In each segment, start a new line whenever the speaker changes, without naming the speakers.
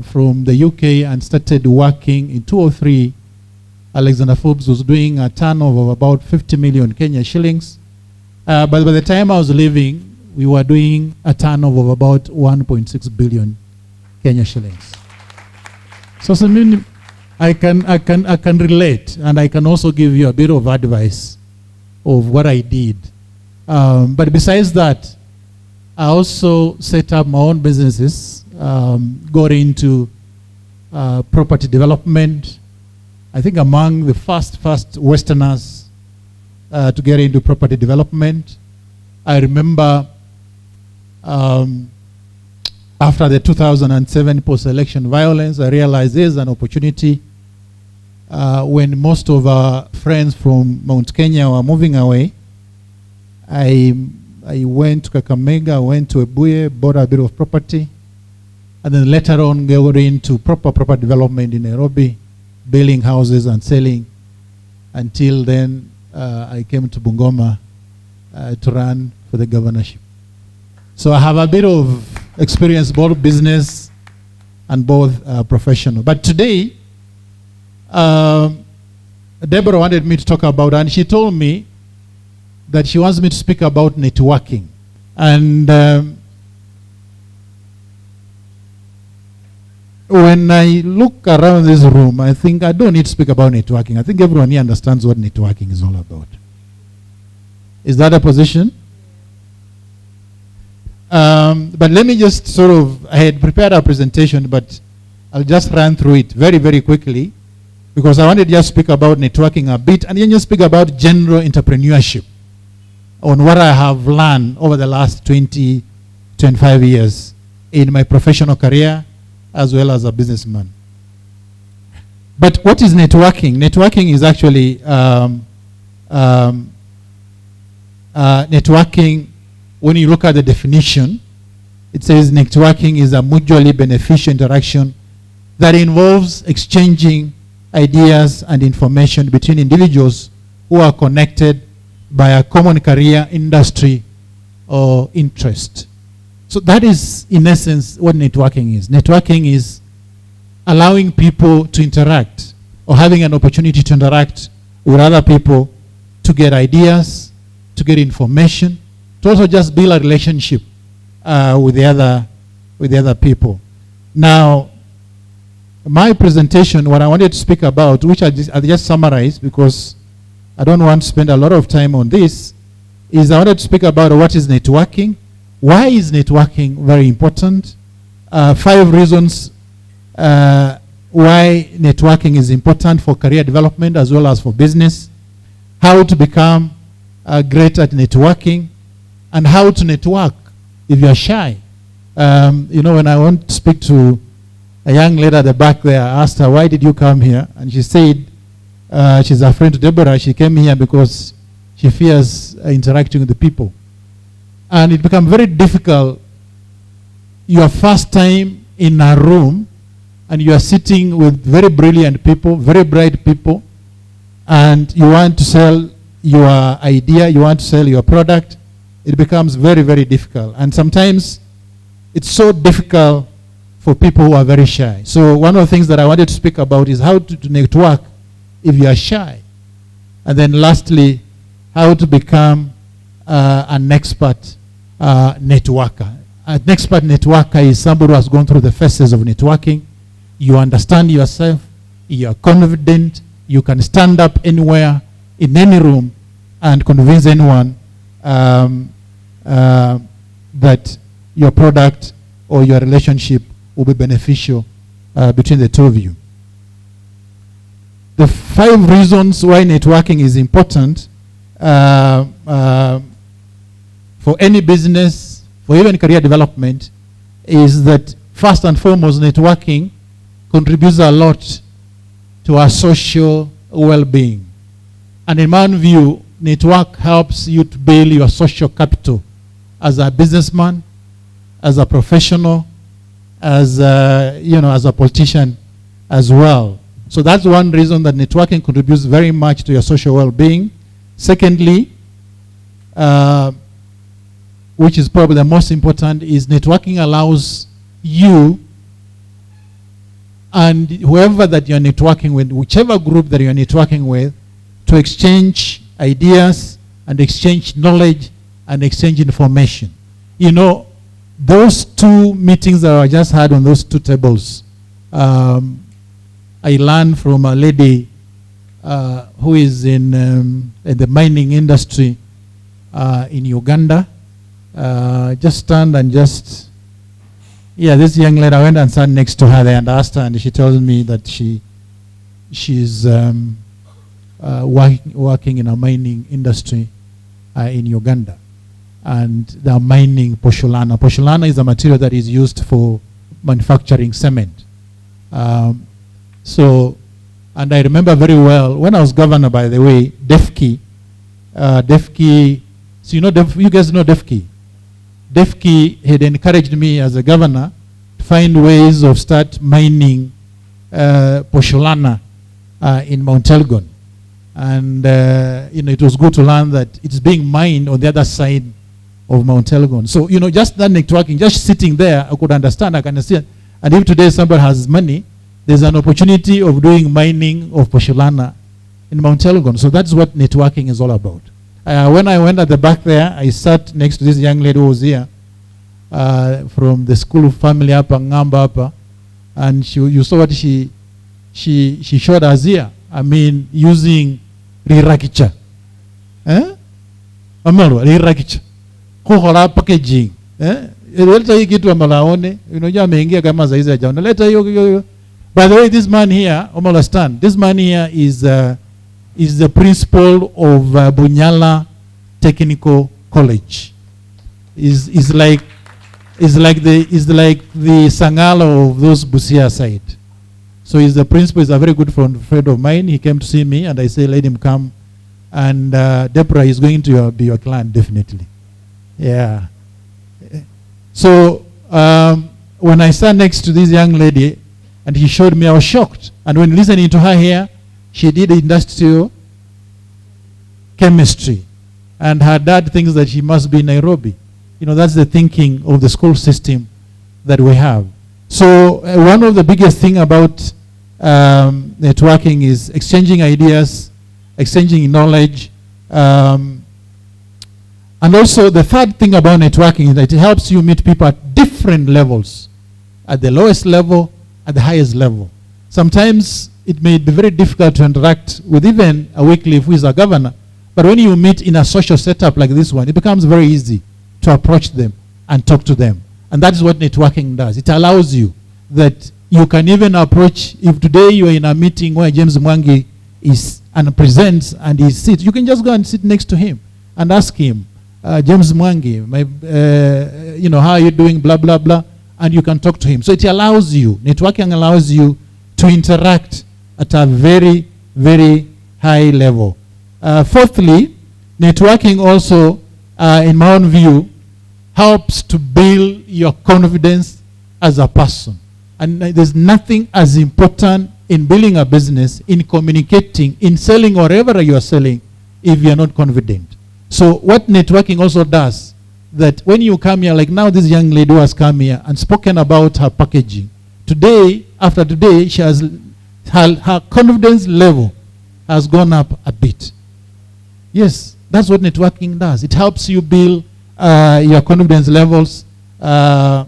from the UK and started working in 2003. Alexander Forbes was doing a turnover of about 50 million Kenya shillings. But by the time I was leaving, we were doing a turnover of about 1.6 billion Kenya shillings. So I can relate, and I can also give you a bit of advice of what I did. But besides that, I also set up my own businesses, got into property development. I think among the first Westerners to get into property development. I remember after the 2007 post-election violence, I realized there's an opportunity when most of our friends from Mount Kenya were moving away. I went to Kakamega, went to Ebuye, bought a bit of property, and then later on got into property development in Nairobi, building houses and selling, until then I came to Bungoma to run for the governorship. So I have a bit of experience, both business and both professional. But today, Deborah wanted me to talk about, and she told me that she wants me to speak about networking. And when I look around this room, I think I don't need to speak about networking. I think everyone here understands what networking is all about. Is that a position? But let me just I had prepared a presentation, but I'll just run through it very, very quickly, because I wanted to just speak about networking a bit, and then just speak about general entrepreneurship on what I have learned over the last 20, 25 years in my professional career, as well as a businessman. But what is networking? Networking is actually networking. When you look at the definition, it says networking is a mutually beneficial interaction that involves exchanging ideas and information between individuals who are connected by a common career, industry, or interest. So that is, in essence, what networking is. Networking is allowing people to interact, or having an opportunity to interact with other people to get ideas, to get information, to also just build a relationship with the other people. Now, my presentation, what I wanted to speak about, which I'll just summarize because I don't want to spend a lot of time on this, is I wanted to speak about what is networking. Why is networking very important? 5 reasons why networking is important for career development as well as for business. How to become great at networking, and how to network if you're shy. When I went to speak to a young lady at the back there, I asked her, why did you come here? And she said, she's a friend to Deborah. She came here because she fears interacting with the people. And it became very difficult. Your first time in a room, and you are sitting with very brilliant people, very bright people, and you want to sell your idea, you want to sell your product, it becomes very, very difficult. And sometimes it's so difficult for people who are very shy. So one of the things that I wanted to speak about is how to network if you are shy. And then lastly, how to become an expert networker. An expert networker is somebody who has gone through the phases of networking. You understand yourself, you are confident, you can stand up anywhere, in any room, and convince anyone that your product or your relationship will be beneficial between the two of you. The 5 reasons why networking is important for any business, for even career development, is that first and foremost, networking contributes a lot to our social well-being. And in my view, network helps you to build your social capital as a businessman, as a professional, as a politician as well. So that's one reason that networking contributes very much to your social well-being. Secondly, which is probably the most important, is networking allows you and whoever that you're networking with, whichever group that you're networking with, to exchange ideas and exchange knowledge and exchange information. You know, those two meetings that I just had on those two tables, I learned from a lady who is in the mining industry in Uganda. Just stand and just, yeah, this young lady, I went and sat next to her there and asked her, and she tells me that she's working in a mining industry in Uganda. And they're mining pozzolana. Pozzolana is a material that is used for manufacturing cement. So, and I remember very well, when I was governor, by the way, DEFCI, so you know, you guys know DEFCI. DEFCI had encouraged me as a governor to find ways of start mining pozzolana in Mount Elgon. And you know, it was good to learn that it's being mined on the other side of Mount Elgon. So, you know, just that networking, just sitting there, I could understand, I can understand. And if today somebody has money, there's an opportunity of doing mining of pozzolana in Mount Elgon. So that's what networking is all about. When I went at the back there, I sat next to this young lady who was here from the school family up and Ngamba up, and you saw what she showed us here. I mean, using rirakicha. Amalwa, rirakicha. Kuhora packaging. Leta hii kitu amalaone. Unajua ameingia kama saizi ya jana. Leta hiyo. By the way, this man here, understand, this man here is the principal of Bunyala Technical College. Is like the Sangalo of those Busia side. So he's the principal. He's a very good friend of mine. He came to see me, and I said, let him come. And Deborah is going to be your client, definitely. Yeah. So when I sat next to this young lady, and he showed me, I was shocked. And when listening to her here, she did industrial chemistry. And her dad thinks that she must be in Nairobi. You know, that's the thinking of the school system that we have. So one of the biggest thing about networking is exchanging ideas, exchanging knowledge. And also the third thing about networking is that it helps you meet people at different levels. At the lowest level, at the highest level. Sometimes it may be very difficult to interact with even a Wycliffe who is a governor. But when you meet in a social setup like this one, it becomes very easy to approach them and talk to them. And that is what networking does. It allows you that you can even approach, if today you are in a meeting where James Mwangi is and presents and he sits, you can just go and sit next to him and ask him, James Mwangi, you know, how are you doing, blah, blah, blah, and you can talk to him. So it allows you, networking allows you to interact at a very, very high level. Fourthly, networking also, in my own view, helps to build your confidence as a person. And there's nothing as important in building a business, in communicating, in selling whatever you are selling, if you're not confident. So what networking also does, that when you come here, like now this young lady who has come here and spoken about her packaging, today, after today, she has, her confidence level has gone up a bit. Yes, that's what networking does. It helps you build your confidence levels as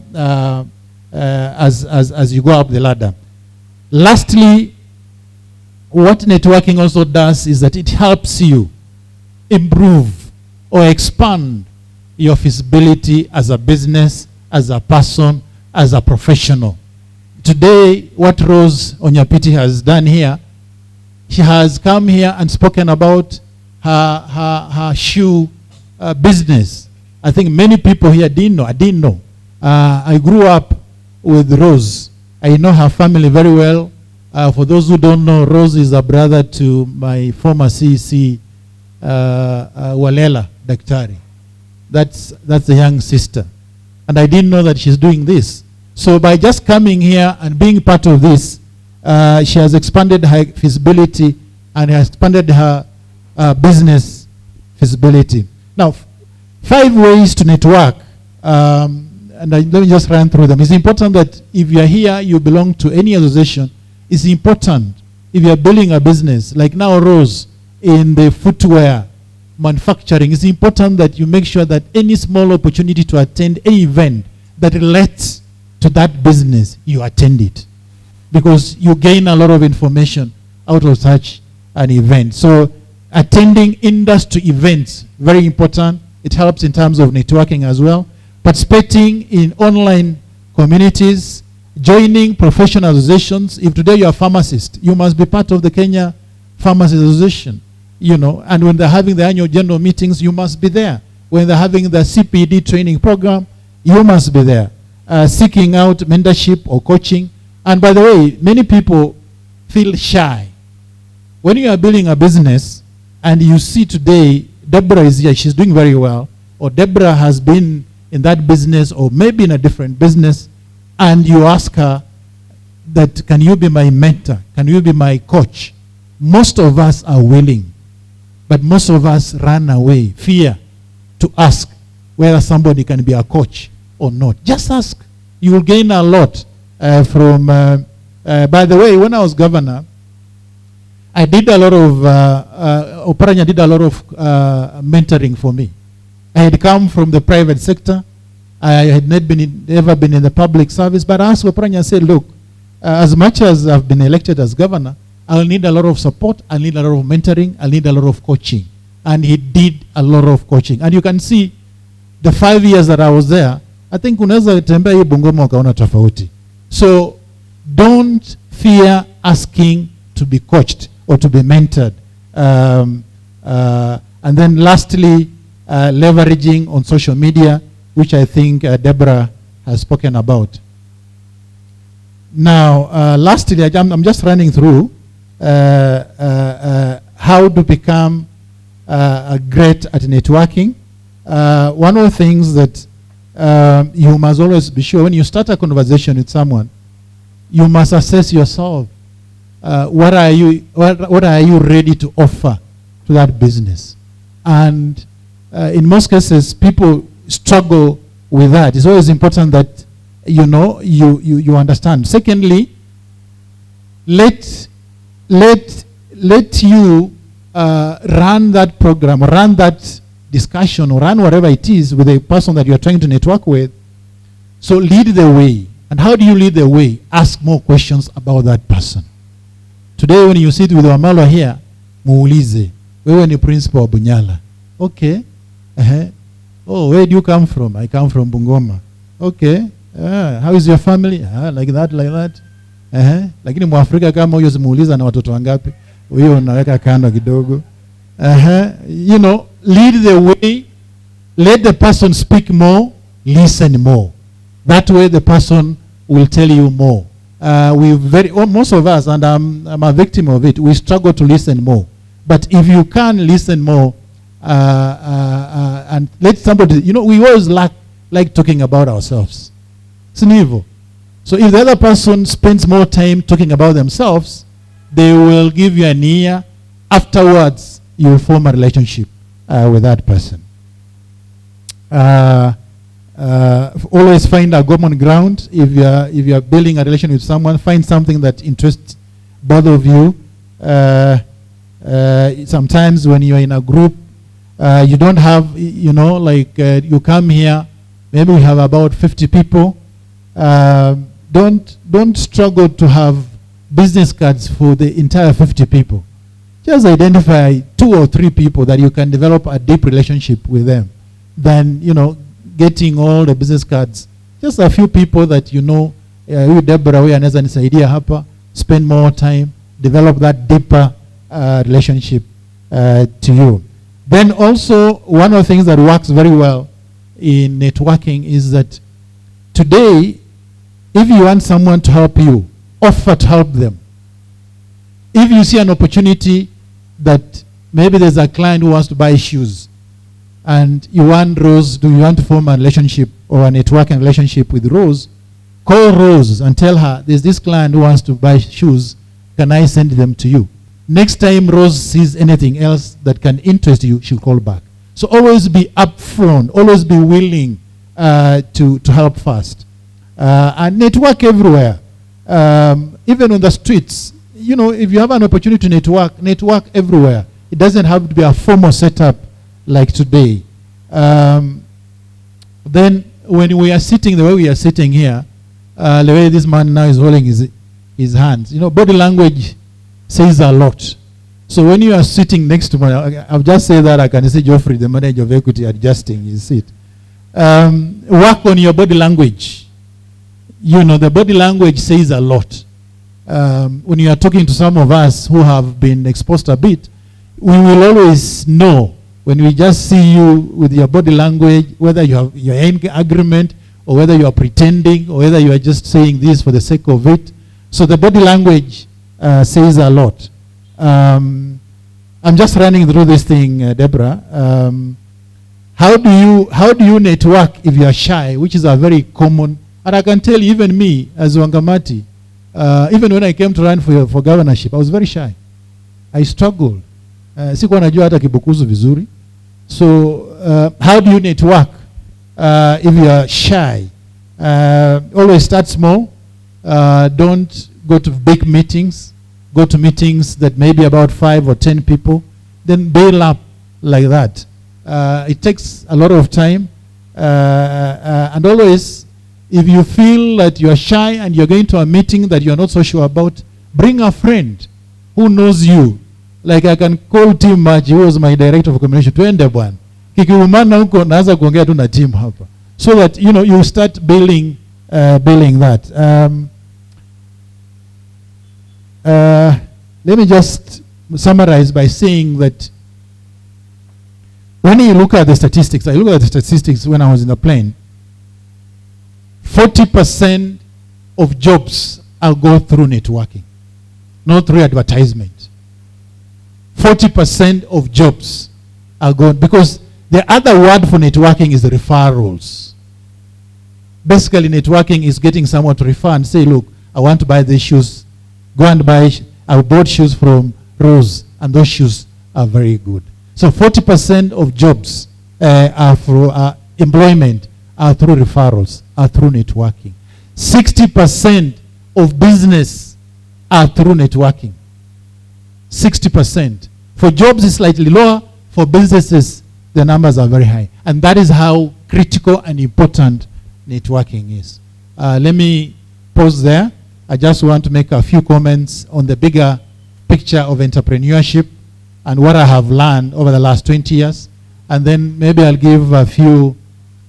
you go up the ladder. Lastly, what networking also does is that it helps you improve or expand your feasibility as a business, as a person, as a professional. Today, what Rose Onyapiti has done here, she has come here and spoken about her shoe business. I think many people here didn't know. I didn't know. I grew up with Rose. I know her family very well. For those who don't know, Rose is a brother to my former CEC, Walela Daktari. That's the young sister. And I didn't know that she's doing this. So by just coming here and being part of this, she has expanded her feasibility and has expanded her business feasibility. Now, 5 ways to network, and let me just run through them. It's important that if you are here, you belong to any association, it's important if you are building a business, like now Rose in the footwear manufacturing, it's important that you make sure that any small opportunity to attend any event that relates to that business, you attend it. Because you gain a lot of information out of such an event. So attending industry events, very important. It helps in terms of networking as well. Participating in online communities, joining professional associations. If today you're a pharmacist, you must be part of the Kenya Pharmacists Association, you know, and when they're having the annual general meetings, you must be there. When they're having the CPD training program, you must be there. Seeking out mentorship or coaching. And by the way, many people feel shy. When you are building a business and you see today, Deborah is here, she's doing very well, or Deborah has been in that business or maybe in a different business, and you ask her that, can you be my mentor? Can you be my coach? Most of us are willing, but most of us run away, fear to ask whether somebody can be a coach or not. Just ask. You will gain a lot from, by the way, when I was governor, I did a lot of, Oparanya did a lot of mentoring for me. I had come from the private sector. I had not ever been in the public service, but I asked Oparanya, I said, look, as much as I've been elected as governor, I'll need a lot of support, I'll need a lot of mentoring, I'll need a lot of coaching. And he did a lot of coaching. And you can see the 5 years that I was there, I think unaweza tembea hii Bungoma ukaona tofauti. So don't fear asking to be coached or to be mentored. And then lastly, leveraging on social media, which I think Deborah has spoken about. Now, lastly, I'm just running through how to become great at networking. One of the things that you must always be sure when you start a conversation with someone, you must assess yourself. What are you ready to offer to that business? And in most cases, people struggle with that. It's always important that you understand. Secondly, let you run that program, or run that discussion, or run whatever it is with the person that you are trying to network with. So lead the way. And how do you lead the way? Ask more questions about that person. Today when you sit with Wamalo here, muulize, wewe ni principal wa Bunyala. Okay. Oh, where do you come from? I come from Bungoma. Okay. How is your family? Like that, like that. Lakini Mwafrika kama huyo simuuliza na watoto wangapi? Huyo unaweka kando kidogo. You know, lead the way. Let the person speak more, listen more. That way the person will tell you more. Most of us, and I'm a victim of it, we struggle to listen more. But if you can listen more, and let somebody, we always like talking about ourselves. It's an evil. So if the other person spends more time talking about themselves, they will give you an ear. Afterwards, you will form a relationship with that person. Always find a common ground. If you are building a relation with someone, find something that interests both of you. Sometimes when you are in a group, you don't have, you come here, maybe we have about 50 people. Don't struggle to have business cards for the entire 50 people. Just identify 2 or 3 people that you can develop a deep relationship with them. Then, getting all the business cards. Just a few people that huyu Deborah huyu anaweza nisaidia hapa, spend more time, develop that deeper relationship to you. Then also, one of the things that works very well in networking is that today, if you want someone to help you, offer to help them. If you see an opportunity that maybe there's a client who wants to buy shoes, and you want Rose, do you want to form a relationship or a networking relationship with Rose, call Rose and tell her, there's this client who wants to buy shoes, can I send them to you? Next time Rose sees anything else that can interest you, she'll call back. So always be upfront, always be willing to help first. And network everywhere. Even on the streets, you know, if you have an opportunity to network everywhere. It doesn't have to be a formal setup like today. Then when we are sitting the way we are sitting here, the way this man now is holding his hands, you know, body language says a lot. So when you are sitting next to me, I'll just say that I can see Geoffrey, the manager of equity, adjusting his seat. Work on your body language. You know, the body language says a lot. When you are talking to some of us who have been exposed a bit, we will always know when we just see you with your body language, whether you're in agreement or whether you are pretending or whether you are just saying this for the sake of it. So the body language says a lot. I'm just running through this thing, Deborah. How do you network if you are shy, which is a very common, and I can tell you, even me as Wangamati, even when I came to run for governorship, I was very shy. I struggled. Sikuwa najua hata Kibukusu vizuri. So how do you network if you are shy? Always start small. Don't go to big meetings. Go to meetings that may be about 5 or 10 people. Then build up like that. It takes a lot of time. And always, if you feel that you are shy and you're going to a meeting that you're not so sure about, bring a friend who knows you. Like I can call Tim Machi, who was my director of communication, tuende bwana. Kikiumana huko naanza kuongea tu na team hapa. So that, you know, you start building that. Let me just summarize by saying that when you look at the statistics, I look at the statistics when I was in the plane, 40% of jobs are go through networking, not through advertisement. 40% of jobs are gone because the other word for networking is referrals. Basically, networking is getting someone to refer and say, look, I want to buy these shoes. Go and buy, I bought shoes from Rose, and those shoes are very good. So 40% of jobs are through employment, are through referrals, are through networking. 60% of business are through networking. 60%. For jobs, it's slightly lower. For businesses, the numbers are very high. And that is how critical and important networking is. Let me pause there. I just want to make a few comments on the bigger picture of entrepreneurship and what I have learned over the last 20 years. And then maybe I'll give a few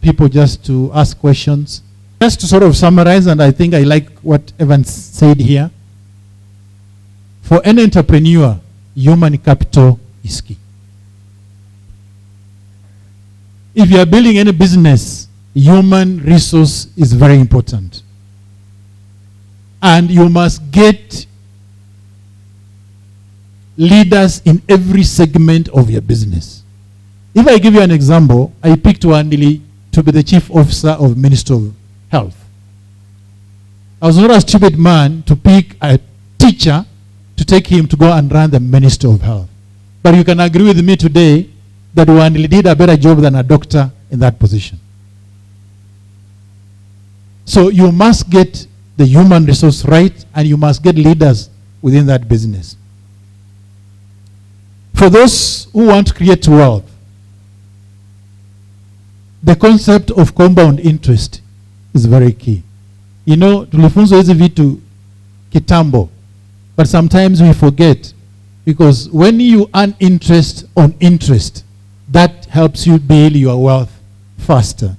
people just to ask questions. Just to sort of summarize, and I think I like what Evans said here. For any entrepreneur, human capital is key. If you are building any business, human resource is very important. And you must get leaders in every segment of your business. If I give you an example, I picked Wandili to be the chief officer of Ministry of Health. I was not a stupid man to pick a teacher to take him to go and run the Ministry of Health. But you can agree with me today that Wandili did a better job than a doctor in that position. So you must get the human resource right, and you must get leaders within that business. For those who want to create wealth, the concept of compound interest is very key. You know, tulifunzwa hizi vitu kitambo, but sometimes we forget, because when you earn interest on interest, that helps you build your wealth faster.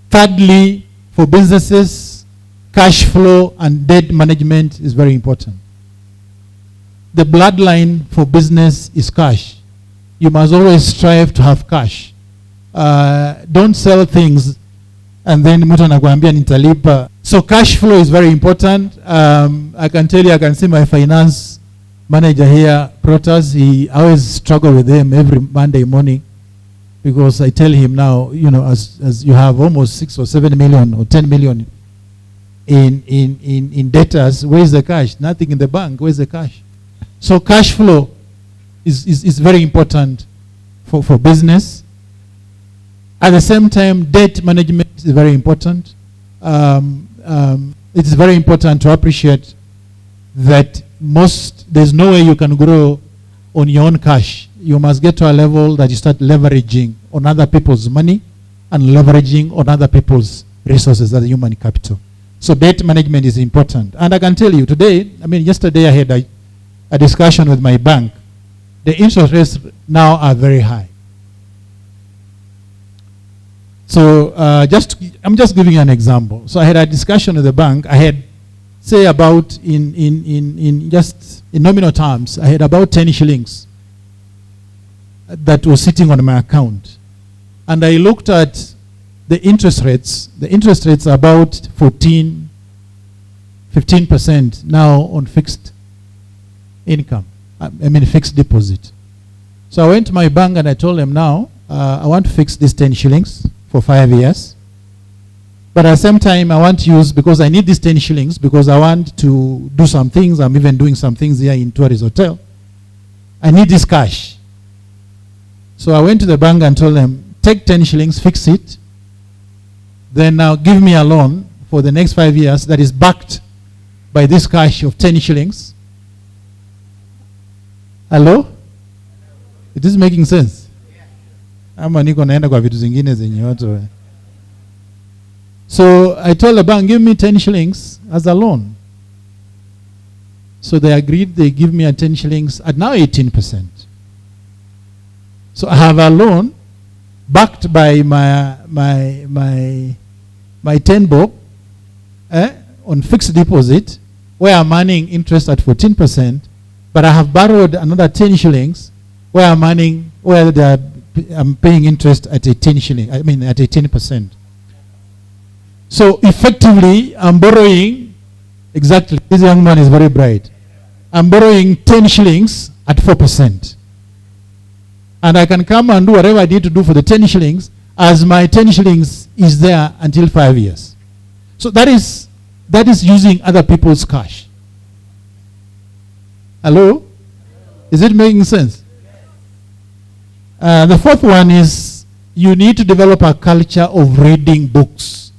Thirdly, for businesses, cash flow and debt management is very important. The bloodline for business is cash. You must always strive to have cash. Don't sell things and then mtu anakuambia nitalipa. So cash flow is very important. I can tell you, I can see my finance manager here, Protas, he always struggle with him every Monday morning, because I tell him now, you know, as you have almost 6 or 7 million or 10 million in debtors, where's the cash? Nothing in the bank, where's the cash? So cash flow is very important for business. At the same time, debt management is very important. it's very important to appreciate that there's no way you can grow on your own cash. You must get to a level that you start leveraging on other people's money and leveraging on other people's resources as human capital. So debt management is important. And I can tell you today, yesterday I had a discussion with my bank. The interest rates now are very high. So I'm just giving you an example. So I had a discussion with the bank. I had, say, about in nominal terms, I had about 10 shillings that was sitting on my account. And I looked at the interest rates. The interest rates are about 15% now on fixed income. Fixed deposit. So I went to my bank and I told them now, I want to fix this 10 shillings for 5 years. But at the same time, I want to use, because I need these 10 shillings, because I want to do some things. I'm even doing some things here in Tourist Hotel. I need this cash. So I went to the bank and told them, take 10 shillings, fix it. Then now give me a loan for the next 5 years that is backed by this cash of 10 shillings. Hello? It is making sense. So I told the bank, give me 10 shillings as a loan. So they agreed, they give me a 10 shillings at now 18%. So I have a loan backed by my 10 bob on fixed deposit, where I'm earning interest at 14%, but I have borrowed another 10 shillings where I'm paying interest at 18%. So effectively, I'm borrowing, exactly, this young man is very bright. I'm borrowing 10 shillings at 4%. And I can come and do whatever I need to do for the 10 shillings, as my 10 shillings is there until 5 years. So that is using other people's cash. Hello? Is it making sense? The fourth one is you need to develop a culture of reading books.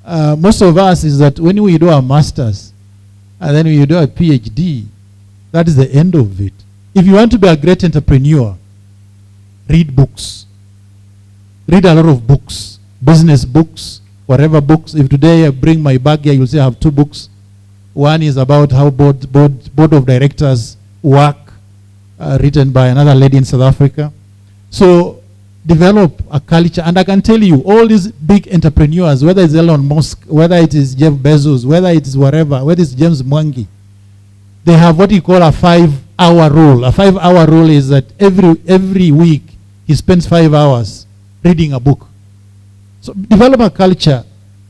Most of us is that when we do our masters and then we do a PhD, that is the end of it. If you want to be a great entrepreneur, read books. Read a lot of books, business books, whatever books. If today I bring my bag here, you'll see I have 2 books. One is about how board of directors work, written by another lady in South Africa. So develop a culture. And I can tell you, all these big entrepreneurs, whether it's Elon Musk, whether it is Jeff Bezos, whether it is whatever, whether it's James Mwangi, they have what you call a 5-hour rule. A 5-hour rule is that every week he spends 5 hours reading a book. So develop a culture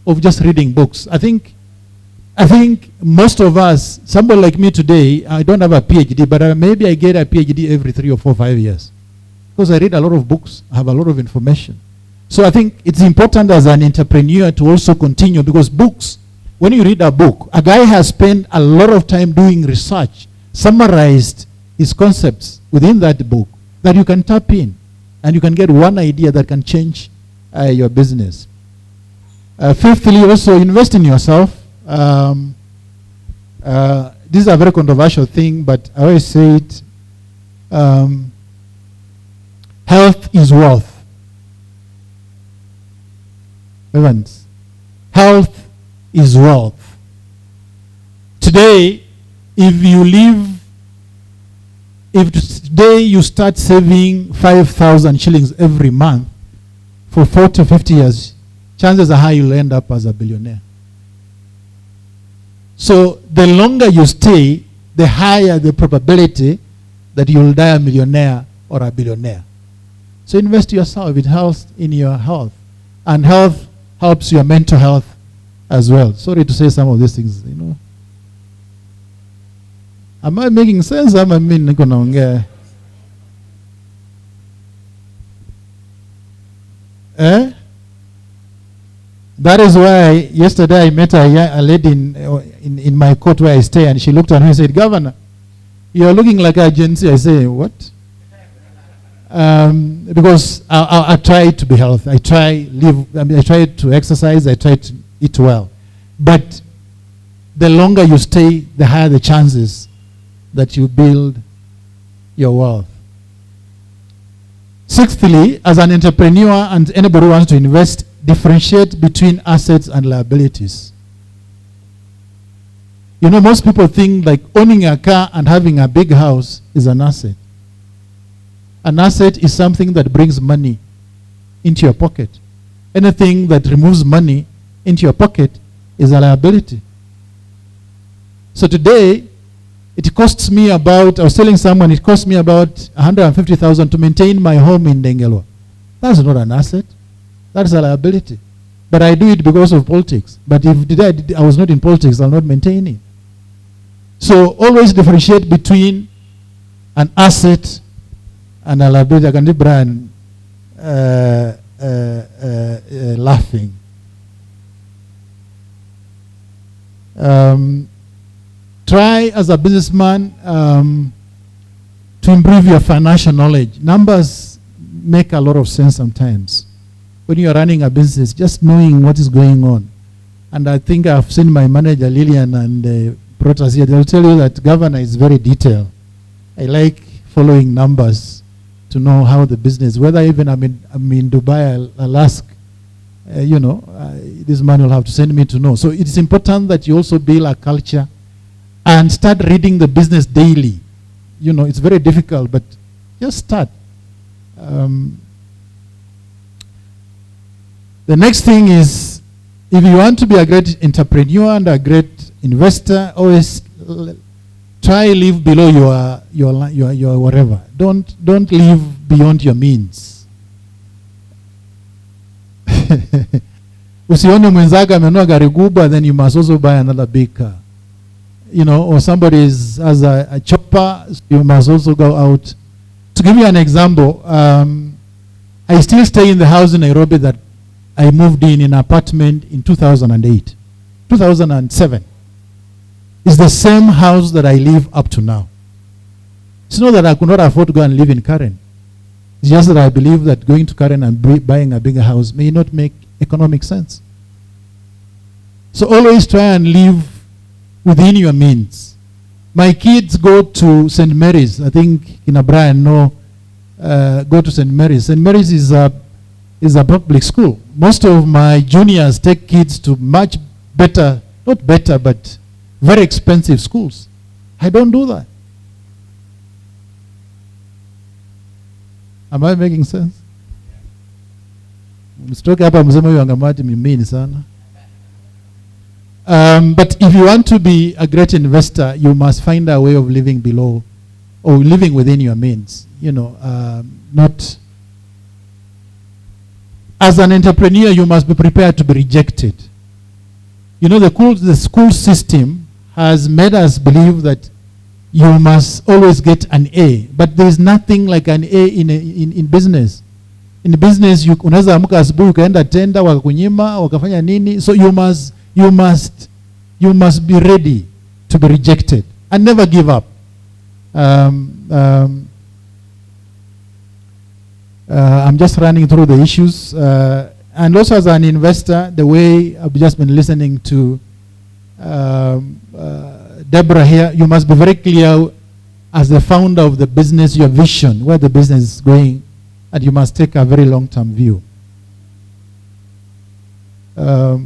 of just reading books. I think most of us, somebody like me today, I don't have a PhD, but maybe I get a PhD every 3 or 4 or 5 years. Because I read a lot of books, I have a lot of information. So I think it's important as an entrepreneur to also continue, because books, when you read a book, a guy has spent a lot of time doing research, summarized his concepts within that book that you can tap in, and you can get one idea that can change your business. Fifthly, also invest in yourself. This is a very controversial thing, but I always say it. Health is wealth. Evans, health is wealth. Today, if today you start saving 5,000 shillings every month for 40 or 50 years, chances are high you'll end up as a billionaire. So the longer you stay, the higher the probability that you'll die a millionaire or a billionaire. So invest yourself in your health. And health helps your mental health as well. Sorry to say some of these things, Am I making sense? That is why yesterday I met a lady in my court where I stay, and she looked at me and said, "Governor, you're looking like an agency." I say, "What?" Because I try to be healthy. I try to exercise. I try to eat well. But the longer you stay, the higher the chances that you build your wealth. Sixthly, as an entrepreneur and anybody who wants to invest, differentiate between assets and liabilities. You know, most people think like owning a car and having a big house is an asset. An asset is something that brings money into your pocket. Anything that removes money into your pocket is a liability. So today, it costs me about, I was telling someone, it costs me about 150,000 to maintain my home in Dengelwa. That's not an asset. That's a liability. But I do it because of politics. But if I was not in politics, I'll not maintain it. So always differentiate between an asset and a liability. I can see Brian laughing. Try as a businessman to improve your financial knowledge. Numbers make a lot of sense sometimes. When you're running a business, just knowing what is going on. And I think I've seen my manager Lillian and Protas here. They'll tell you that governor is very detailed. I like following numbers to know how the business, whether even I'm in Dubai, I'll ask, this man will have to send me to know. So it's important that you also build a culture and start reading the business daily. You know, it's very difficult, but just start. The next thing is, if you want to be a great entrepreneur and a great investor, always try live below your whatever. Don't live beyond your means. Usione mwenzako amenunua gari kubwa, then you must also buy another big car. You know, or somebody has a chopper, you must also go out. To give you an example, I still stay in the house in Nairobi that I moved in an apartment in 2008. 2007. It's the same house that I live up to now. It's not that I could not afford to go and live in Karen. It's just that I believe that going to Karen and buying a bigger house may not make economic sense. So always try and live within your means. My kids go to St. Mary's. I think Brian go to St. Mary's. St. Mary's is a public school. Most of my juniors take kids to much better, not better, but very expensive schools. I don't do that. Am I making sense? Msitoke hapa msema huyu Wangamati mimini sana. But if you want to be a great investor, you must find a way of living below or living within your means. You know, not as an entrepreneur, you must be prepared to be rejected. You know, the school system has made us believe that you must always get an A, but there is nothing like an A in business. In business, unaweza amka asubuhi ukaenda tenda wakakunyima wakafanya nini. So you must be ready to be rejected and never give up. I'm just running through the issues. And also as an investor, the way I've just been listening to Deborah here, you must be very clear as the founder of the business, your vision, where the business is going, and you must take a very long-term view. The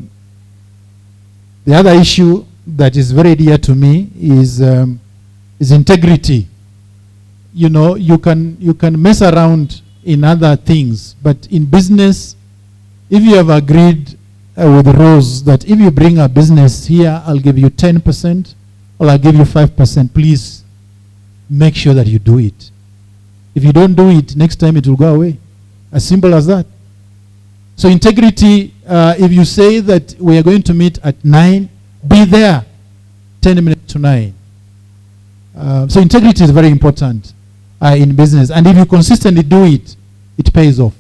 other issue that is very dear to me is integrity. You know, you can mess around in other things, but in business, if you have agreed with Rose that if you bring a business here, I'll give you 10% or I'll give you 5%, please make sure that you do it. If you don't do it, next time it will go away. As simple as that. So integrity, if you say that we are going to meet at 9, be there 10 minutes to 9. So integrity is very important in business. And if you consistently do it, it pays off.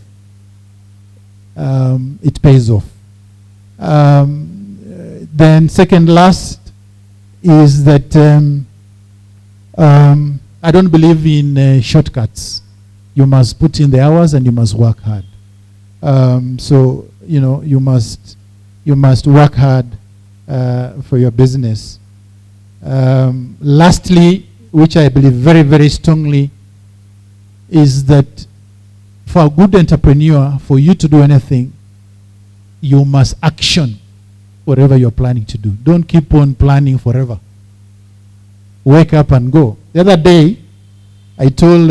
It pays off. Then second last is that I don't believe in shortcuts. You must put in the hours and you must work hard. So, you know, you must work hard for your business. Lastly, which I believe very, very strongly, is that for a good entrepreneur, for you to do anything, you must action whatever you're planning to do. Don't keep on planning forever. Wake up and go. The other day, I told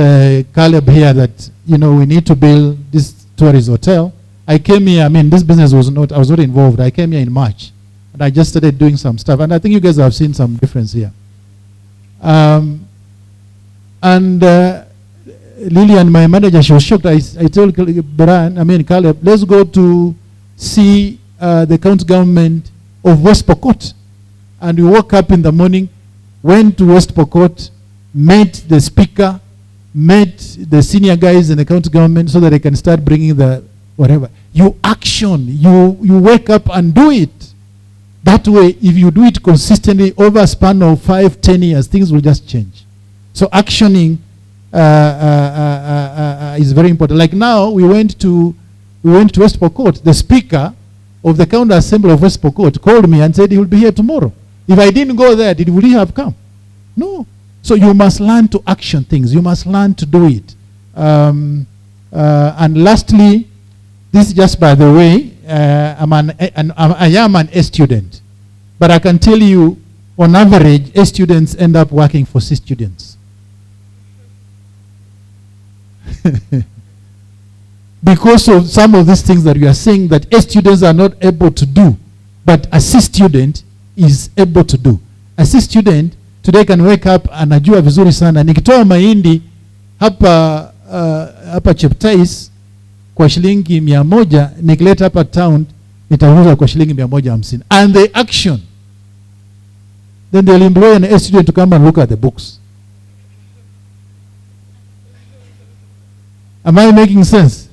Caleb here that, we need to build this tourist hotel. I came here, this business I was not involved. I came here in March. And I just started doing some stuff. And I think you guys have seen some difference here. Lillian, my manager, she was shocked. I told Caleb, let's go to see the county government of West Pokot. And we woke up in the morning, went to West Pokot, met the speaker, met the senior guys in the county government so that they can start bringing the whatever. You action, you wake up and do it. That way, if you do it consistently over a span of 5-10 years, things will just change. So actioning is very important. Like now, we went to West Pokot. The speaker of the county assembly of West Pokot called me and said he will be here tomorrow. If I didn't go there, would he have come? No. So you must learn to action things. You must learn to do it. And lastly, this is just by the way, I am an A student. But I can tell you, on average, A students end up working for C students. Because of some of these things that we are saying that A students are not able to do, but a C student is able to do. A C student today can wake up anajua vizuri sana. Nikitoa mahindi hapa Cheptais kwa shilingi 100, nikileta hapa town nitauza kwa shilingi 150. And the action, then they'll employ an A student to come and look at the books. Am I making sense?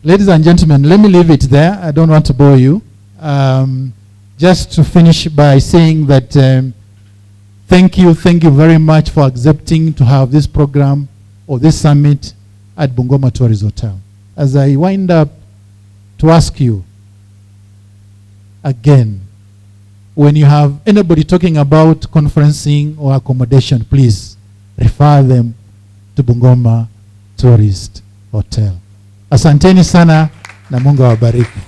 Ladies and gentlemen, let me leave it there. I don't want to bore you. Just to finish by saying that thank you very much for accepting to have this program or this summit at Bungoma Tourist Hotel. As I wind up, to ask you again, when you have anybody talking about conferencing or accommodation, please refer them to Bungoma Tourist Hotel. Asanteni sana na Mungu awabariki.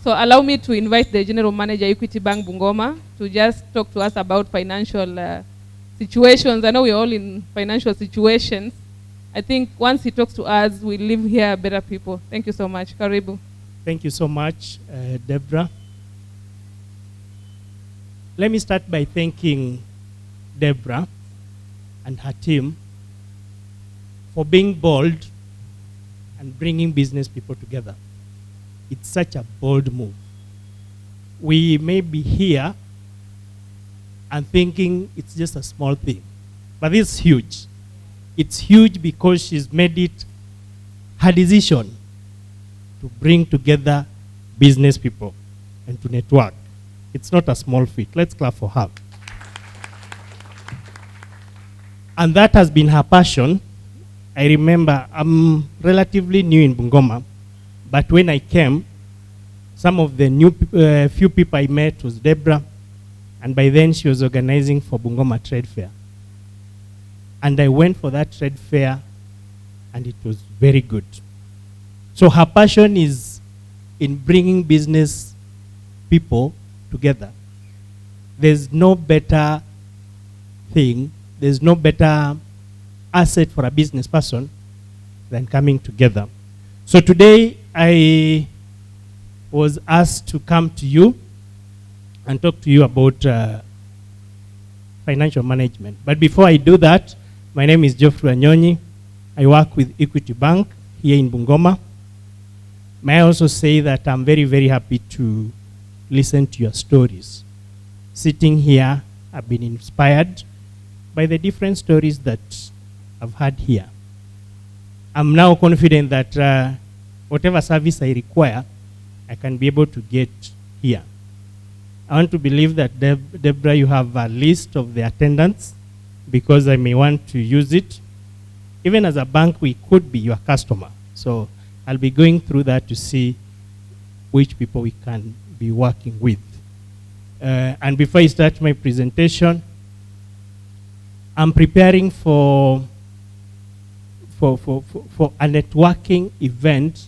So allow me to invite the General Manager, Equity Bank Bungoma, to just talk to us about financial situations. I know we're all in financial situations. I think once he talks to us, we'll live here better people. Thank you so much. Karibu.
Thank you so much, Deborah. Let me start by thanking Deborah and her team for being bold and bringing business people together. It's such a bold move. We may be here and thinking it's just a small thing, but it's huge. It's huge because she's made it her decision to bring together business people and to network. It's not a small feat. Let's clap for her. And that has been her passion. I remember I'm relatively new in Bungoma, but when I came, some of the few people I met was Deborah, and by then she was organizing for Bungoma Trade Fair. And I went for that trade fair, and it was very good. So her passion is in bringing business people together. There's no better thing, there's no better asset for a business person than coming together. So today I was asked to come to you and talk to you about financial management. But before I do that, my name is Geoffrey Anyonyi. I work with Equity Bank here in Bungoma. May I also say that I'm very, very happy to listen to your stories. Sitting here, I've been inspired by the different stories that I've had here. I'm now confident that whatever service I require, I can be able to get here. I want to believe that, Deborah, you have a list of the attendants because I may want to use it. Even as a bank, we could be your customer. So I'll be going through that to see which people we can be working with. And before I start my presentation, I'm preparing for a networking event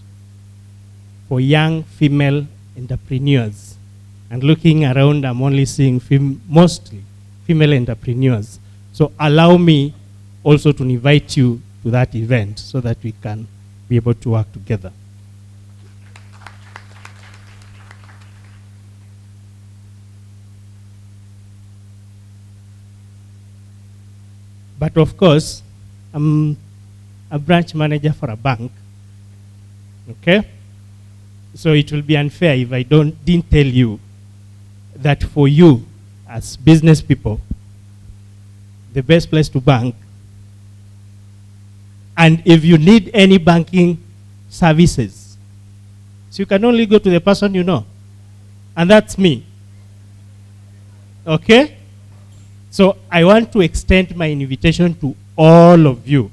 for young female entrepreneurs. And looking around, I'm only seeing mostly female entrepreneurs. So allow me also to invite you to that event so that we can be able to work together. But of course, I'm a branch manager for a bank, okay? So it will be unfair if I didn't tell you that for you as business people, the best place to bank, and if you need any banking services, so you can only go to the person you know, and that's me, okay? So I want to extend my invitation to all of you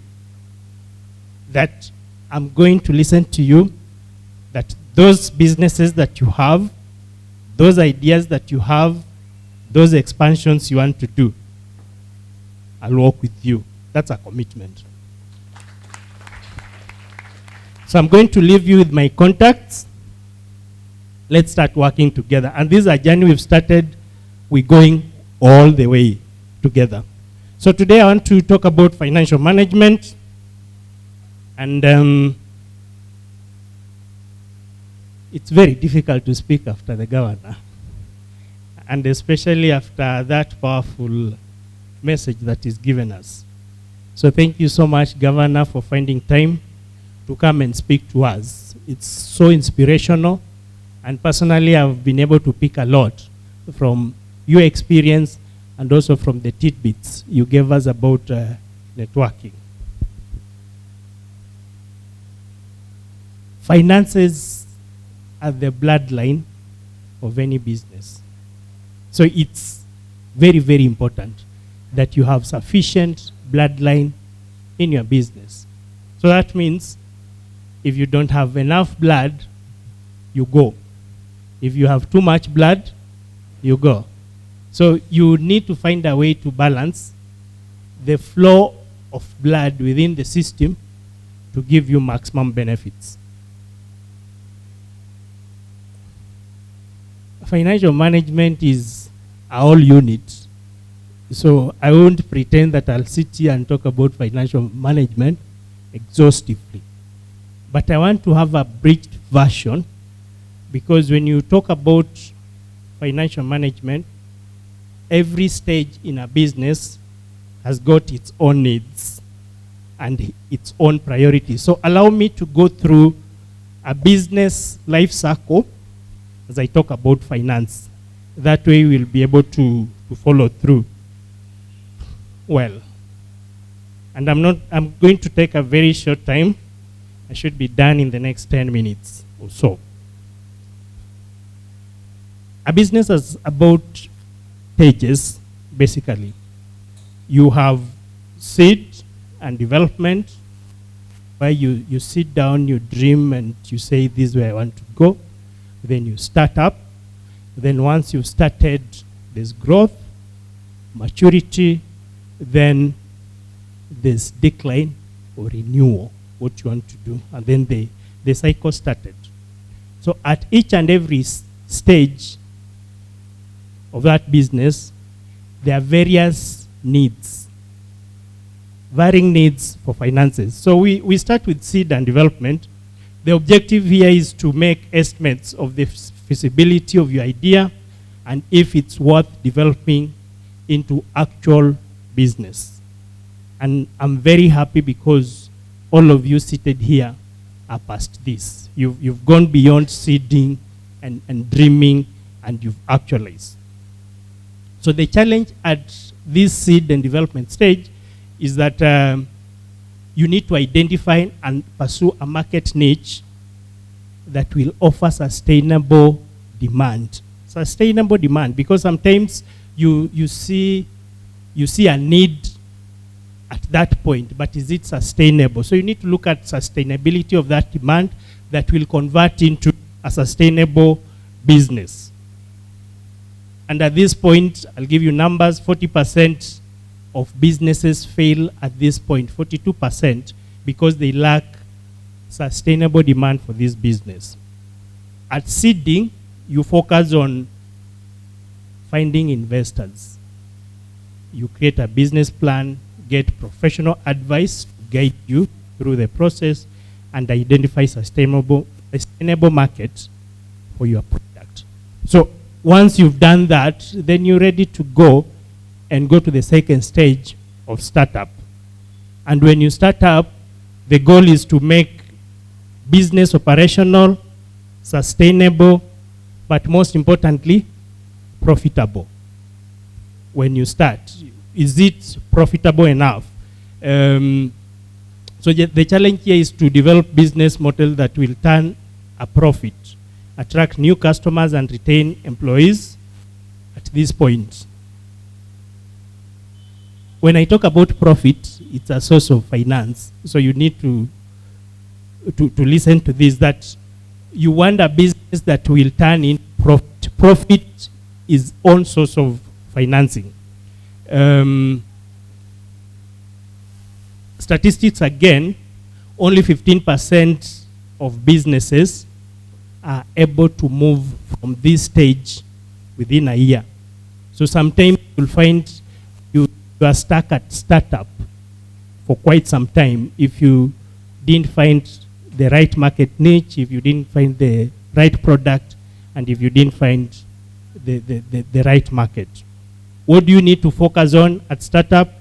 that I'm going to listen to you, that those businesses that you have, those ideas that you have, those expansions you want to do, I'll work with you. That's a commitment. So I'm going to leave you with my contacts. Let's start working together. And this is a journey we've started. We're going all the way together. So today I want to talk about financial management. And it's very difficult to speak after the governor. And especially after that powerful message that is given us. So thank you so much, Governor, for finding time to come and speak to us. It's so inspirational. And personally, I've been able to pick a lot from your experience and also from the tidbits you gave us about networking. Finances are the bloodline of any business. So it's very, very important that you have sufficient bloodline in your business. So that means if you don't have enough blood, you go. If you have too much blood, you go. So you need to find a way to balance the flow of blood within the system to give you maximum benefits. Financial management is a whole unit. So I won't pretend that I'll sit here and talk about financial management exhaustively. But I want to have a bridged version, because when you talk about financial management, every stage in a business has got its own needs and its own priorities. So allow me to go through a business life cycle as I talk about finance. That way we'll be able to follow through well. And I'm going to take a very short time. I should be done in the next 10 minutes or so. A business is about stages, basically. You have seed and development, where you sit down, you dream, and you say, this is where I want to go. Then you start up. Then once you've started, there's growth, maturity, then there's decline or renewal, what you want to do. And then the cycle started. So at each and every stage of that business, there are various needs, varying needs for finances. So we start with seed and development. The objective here is to make estimates of the feasibility of your idea and if it's worth developing into actual business. And I'm very happy because all of you seated here are past this. You've gone beyond seeding and dreaming, and you've actualized. So the challenge at this seed and development stage is that you need to identify and pursue a market niche that will offer sustainable demand. Sustainable demand, because sometimes you see a need at that point, but is it sustainable? So you need to look at sustainability of that demand that will convert into a sustainable business. And at this point, I'll give you numbers. 40% of businesses fail at this point, 42%, because they lack sustainable demand for this business. At seeding, you focus on finding investors. You create a business plan, get professional advice to guide you through the process, and identify sustainable market for your product. So once you've done that, then you're ready to go to the second stage of startup. And when you start up, the goal is to make business operational, sustainable, but most importantly, profitable. When you start, is it profitable enough? So the challenge here is to develop business model that will turn a profit, attract new customers, and retain employees at this point. When I talk about profit, it's a source of finance. So you need to listen to this, that you want a business that will turn in profit. Profit is own source of financing. Statistics again, only 15% of businesses are able to move from this stage within a year. So sometimes you'll find you are stuck at startup for quite some time if you didn't find the right market niche, if you didn't find the right product, and if you didn't find the right market. What do you need to focus on at startup?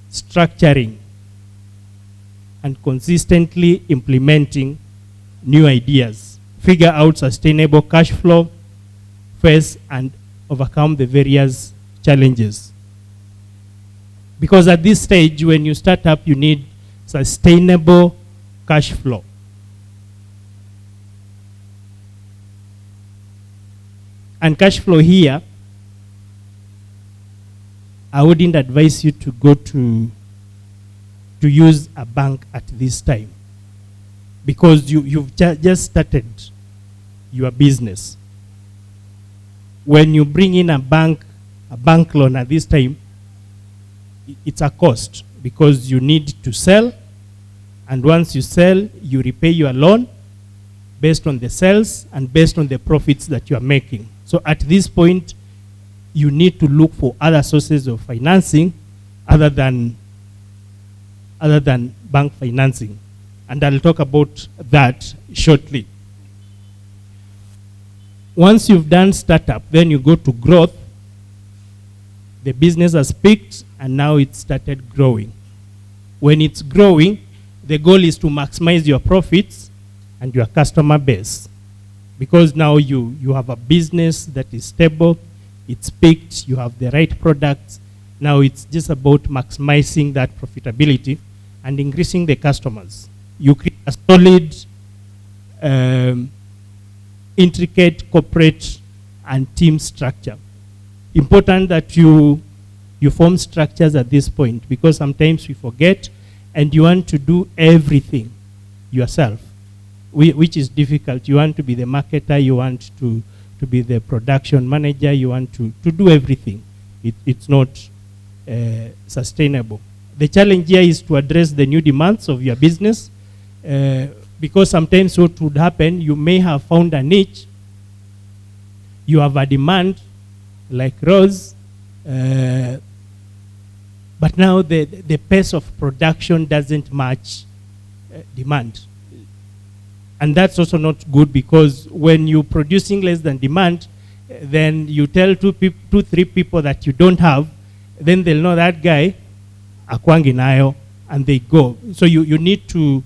Structuring and consistently implementing new ideas. Figure out sustainable cash flow, face and overcome the various challenges. Because at this stage, when you start up, you need sustainable cash flow. And cash flow here, I wouldn't advise you to go to use a bank at this time, because you've just started your business. When you bring in a bank loan at this time, it's a cost, because you need to sell, and once you sell, you repay your loan based on the sales and based on the profits that you are making. So at this point, you need to look for other sources of financing other than bank financing. And I'll talk about that shortly. Once you've done startup, then you go to growth. The business has peaked and now it started growing. When it's growing, the goal is to maximize your profits and your customer base. Because now you have a business that is stable, it's peaked, you have the right products. Now it's just about maximizing that profitability and increasing the customers. You create a solid, intricate corporate and team structure. Important that you form structures at this point, because sometimes we forget and you want to do everything yourself, which is difficult. You want to be the marketer, you want to be the production manager, you want to do everything. It's not sustainable. The challenge here is to address the new demands of your business, because sometimes what would happen, you may have found a niche, you have a demand like rose, but now the pace of production doesn't match demand. And that's also not good, because when you're producing less than demand, then you tell two, three people that you don't have, then they'll know that guy, akwangi nayo, and they go. So you need to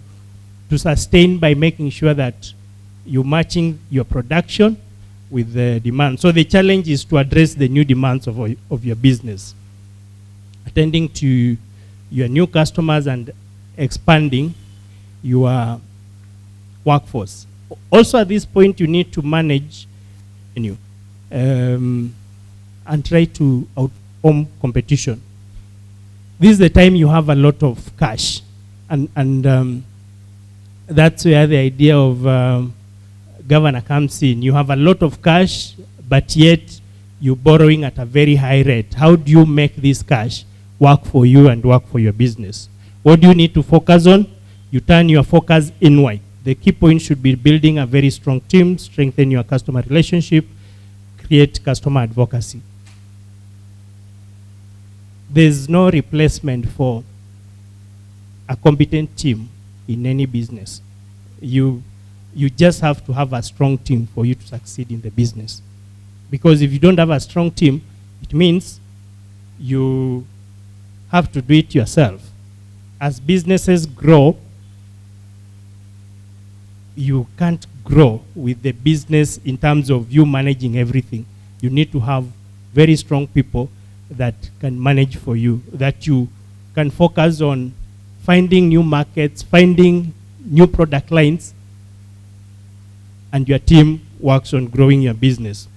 sustain by making sure that you're matching your production with the demand. So the challenge is to address the new demands of your business, attending to your new customers and expanding your workforce. Also at this point, you need to manage revenue and try to outperform competition. This is the time you have a lot of cash, and that's where the idea of governor comes in, you have a lot of cash, but yet you're borrowing at a very high rate. How do you make this cash work for you and work for your business? What do you need to focus on? You turn your focus inward. The key point should be building a very strong team, strengthen your customer relationship, create customer advocacy. There's no replacement for a competent team in any business. You just have to have a strong team for you to succeed in the business. Because if you don't have a strong team, it means you have to do it yourself. As businesses grow, you can't grow with the business in terms of you managing everything. You need to have very strong people that can manage for you, that you can focus on finding new markets, finding new product lines, and your team works on growing your business.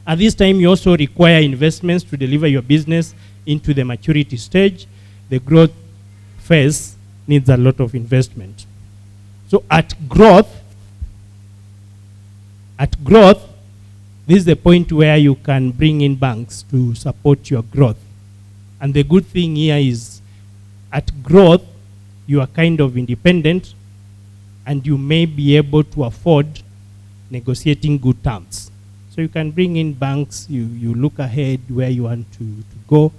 At this time, you also require investments to deliver your business into the maturity stage. The growth phase needs a lot of investment. So at growth, this is the point where you can bring in banks to support your growth. And the good thing here is, at growth, you are kind of independent, and you may be able to afford negotiating good terms. So you can bring in banks, you look ahead where you want to go,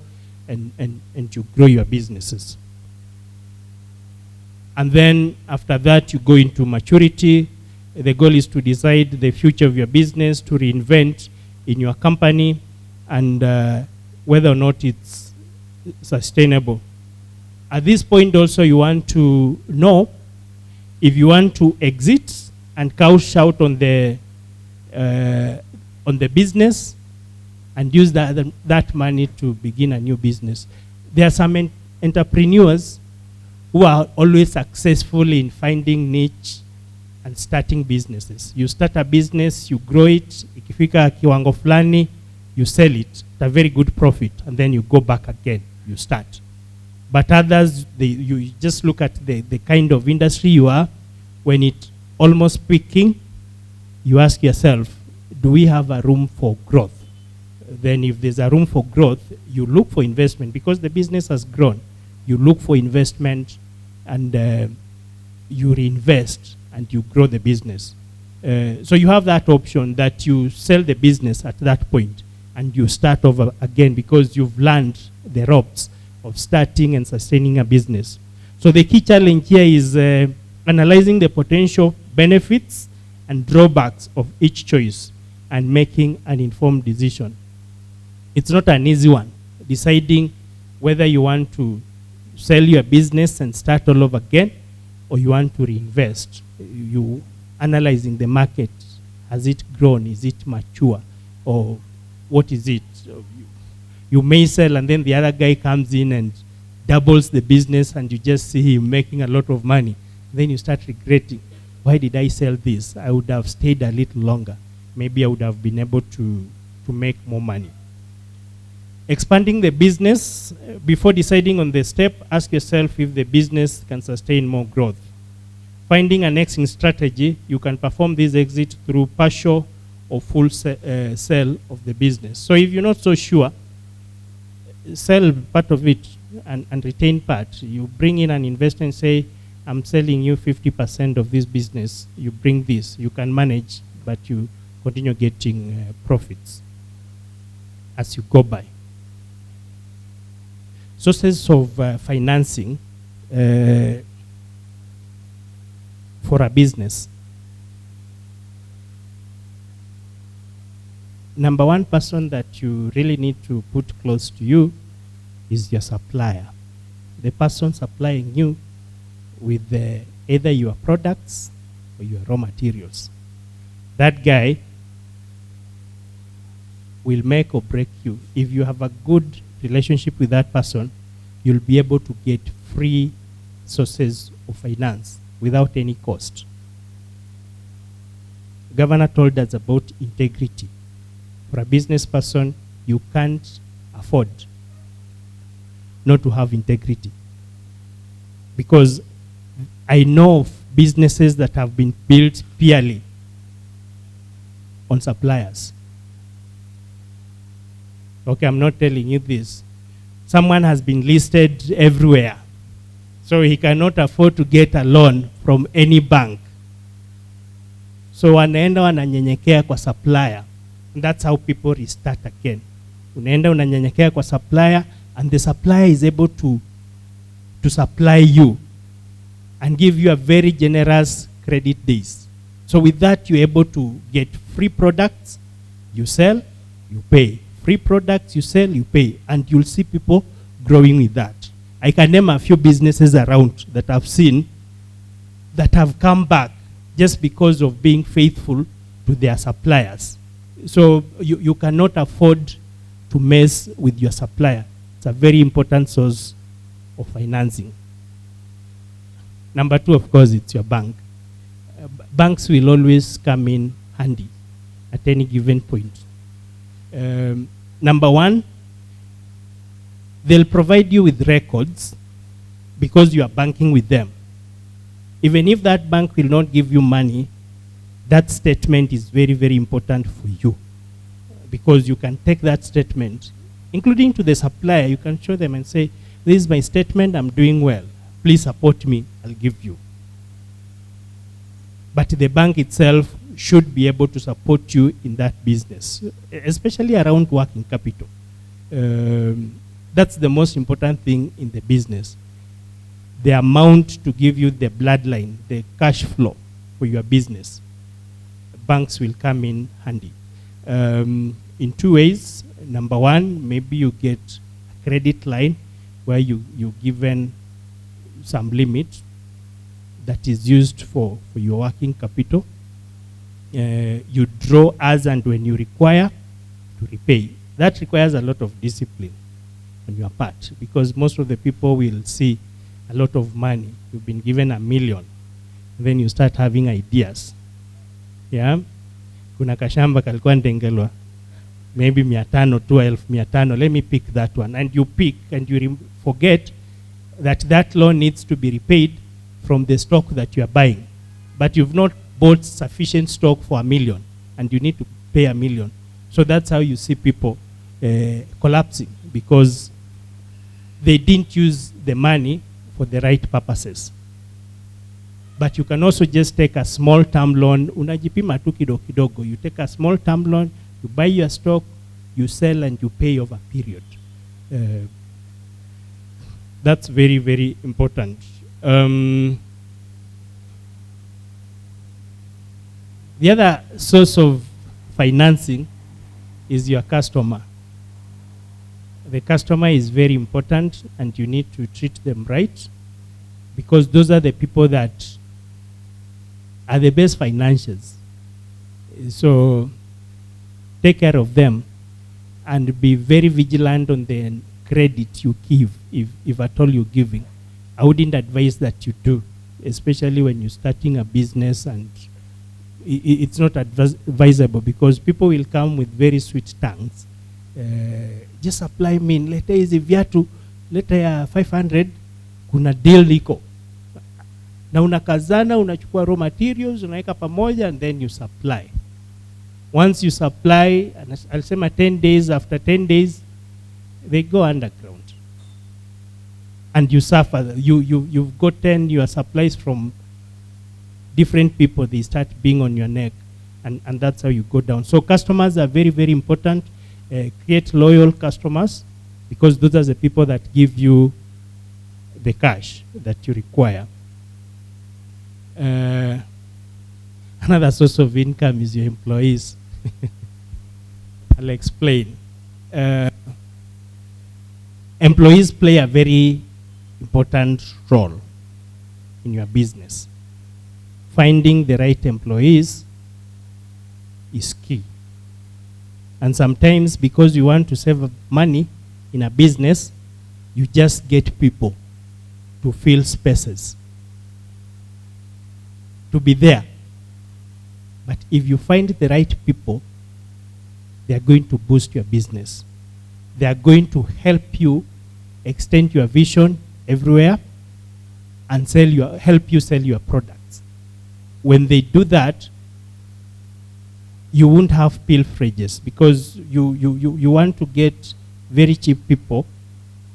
and you grow your businesses. And then after that, you go into maturity. The goal is to decide the future of your business, to reinvent in your company, and whether or not it's sustainable. At this point also, you want to know if you want to exit and cash out on the business and use that money to begin a new business. There are some entrepreneurs who are always successful in finding niche and starting businesses. You start a business, you grow it, ikifika kiwango fulani, you sell it at a very good profit, and then you go back again, you start. But others, you just look at the kind of industry you are. When it's almost peaking, you ask yourself, do we have a room for growth? Then if there's a room for growth, you look for investment, because the business has grown. You look for investment, and you reinvest, and you grow the business. So you have that option that you sell the business at that point, and you start over again, because you've learned the ropes of starting and sustaining a business. So the key challenge here is analyzing the potential benefits and drawbacks of each choice and making an informed decision. It's not an easy one, deciding whether you want to sell your business and start all over again, or you want to reinvest. You analyzing the market. Has it grown? Is it mature? Or what is it? You may sell, and then the other guy comes in and doubles the business, and you just see him making a lot of money. Then you start regretting, why did I sell this? I would have stayed a little longer. Maybe I would have been able to make more money. Expanding the business. Before deciding on the step, ask yourself if the business can sustain more growth. Finding an exit strategy. You can perform this exit through partial or full sale of the business. So if you're not so sure, sell part of it and retain part. You bring in an investor and say, I'm selling you 50% of this business. You bring this. You can manage, but you continue getting profits as you go by. Sources of financing for a business. Number one person that you really need to put close to you is your supplier. The person supplying you with either your products or your raw materials. That guy will make or break you. If you have a good relationship with that person, you'll be able to get free sources of finance without any cost. Governor told us about integrity. For a business person, you can't afford not to have integrity. Because I know of businesses that have been built purely on suppliers. Okay, I'm not telling you this. Someone has been listed everywhere, so he cannot afford to get a loan from any bank. So wanaenda wananyenyekea kwa supplier. And that's how people restart again. Unaenda unanyenyekea kwa supplier, and the supplier is able to supply you and give you a very generous credit days. So with that, you're able to get free products, you sell, you pay. Free products, you sell, you pay. And you'll see people growing with that. I can name a few businesses around that I've seen that have come back just because of being faithful to their suppliers. So you cannot afford to mess with your supplier. It's a very important source of financing. Number two, of course, it's your bank. Banks will always come in handy at any given point. Number one, they'll provide you with records because you are banking with them. Even if that bank will not give you money, that statement is very, very important for you, because you can take that statement, including to the supplier. You can show them and say, this is my statement, I'm doing well. Please support me, I'll give you. But the bank itself should be able to support you in that business, especially around working capital. That's the most important thing in the business. The amount to give you the bloodline, the cash flow for your business. Banks will come in handy. In two ways. Number one, maybe you get a credit line where you're given some limit that is used for your working capital. You draw as and when you require to repay. That requires a lot of discipline on your part, because most of the people will see a lot of money. You've been given $1 million, and then you start having ideas. Yeah, kuna kashamba kalikuwa ndengelwa maybe 500 to 1500, let me pick that one, and you pick and you forget that loan needs to be repaid from the stock that you are buying, but you've not bought sufficient stock for $1 million, and you need to pay $1 million. So that's how you see people collapsing, because they didn't use the money for the right purposes. But you can also just take a small term loan. Unajipima tu kidogo. You take a small term loan, you buy your stock, you sell, and you pay over a period. That's very, very important. The other source of financing is your customer. The customer is very important, and you need to treat them right, because those are the people that are the best financiers. So take care of them and be very vigilant on the credit you give, if at all you're giving. I wouldn't advise that you do, especially when you're starting a business, and it's not advisable, because people will come with very sweet tongues. Just supply me, leta hizi viatu, leta ya 500, kuna deal liko. Na unakazana, unachukua raw materials, unaweka pamoja, and then you supply. Once you supply, and I'll say 10 days, after 10 days, they go underground. And you suffer. You've gotten your supplies from different people. They start being on your neck, and that's how you go down. So customers are very, very important. Create loyal customers, because those are the people that give you the cash that you require. Another source of income is your employees. I'll explain. Employees play a very important role in your business. Finding the right employees is key. And sometimes, because you want to save money in a business, you just get people to fill spaces, to be there. But if you find the right people, they are going to boost your business. They are going to help you extend your vision everywhere and help you sell your products. When they do that, you won't have pilferages because you want to get very cheap people.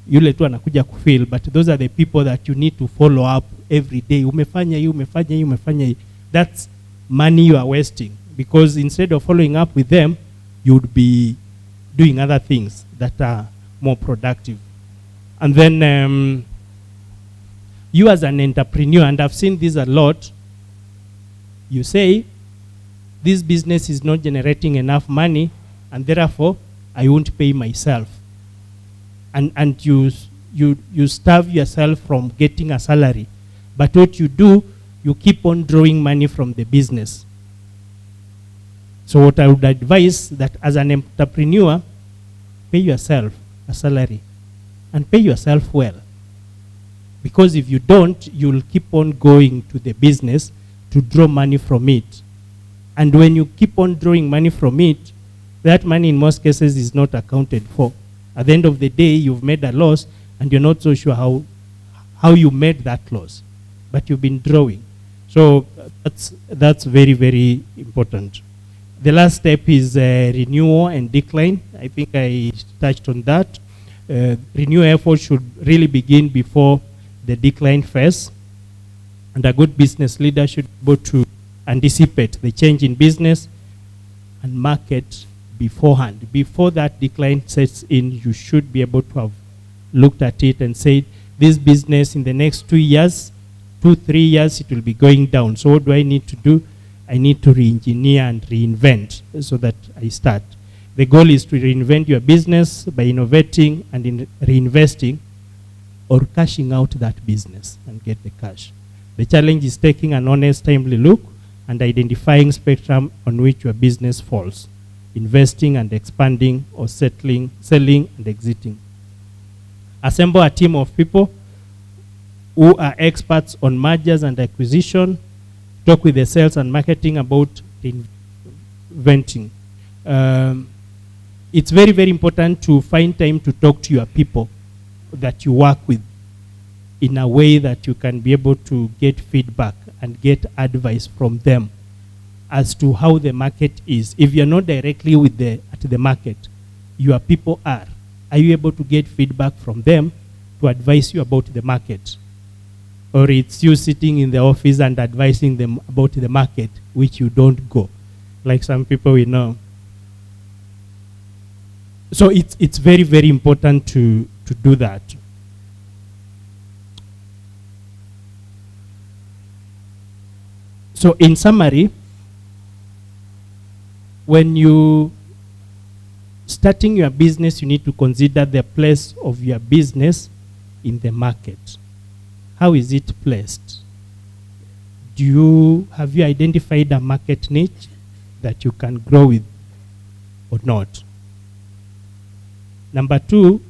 Yule tu anakuja kufeel, but those are the people that you need to follow up every day. Umefanya hii, umefanya hii, umefanya hii. That's money you are wasting, because instead of following up with them, you would be doing other things that are more productive. And then you as an entrepreneur, and I've seen this a lot, you say, this business is not generating enough money, and therefore I won't pay myself. And you starve yourself from getting a salary. But what you do, you keep on drawing money from the business. So what I would advise that as an entrepreneur, pay yourself a salary and pay yourself well. Because if you don't, you'll keep on going to the business to draw money from it. And when you keep on drawing money from it, that money in most cases is not accounted for. At the end of the day, you've made a loss, and you're not so sure how you made that loss. But you've been drawing. So that's very, very important. The last step is renewal and decline. I think I touched on that. Renewal effort should really begin before the decline phase. And a good business leader should be able to anticipate the change in business and market beforehand. Before that decline sets in, you should be able to have looked at it and said, this business in the next 2 years, 2-3 years, it will be going down. So what do I need to do? I need to re-engineer and reinvent so that I start. The goal is to reinvent your business by innovating and reinvesting or cashing out that business and get the cash. The challenge is taking an honest, timely look and identifying spectrum on which your business falls. Investing and expanding, or selling and exiting. Assemble a team of people who are experts on mergers and acquisition. Talk with the sales and marketing about inventing. It's very, very important to find time to talk to your people that you work with in a way that you can be able to get feedback and get advice from them as to how the market is. If you're not directly at the market, your people are. Are you able to get feedback from them to advise you about the market? Or it's you sitting in the office and advising them about the market, which you don't go, like some people we know. So it's very, very important to do that. So in summary, when you starting your business, you need to consider the place of your business in the market. How is it placed? Have you identified a market niche that you can grow with or not? Number 2,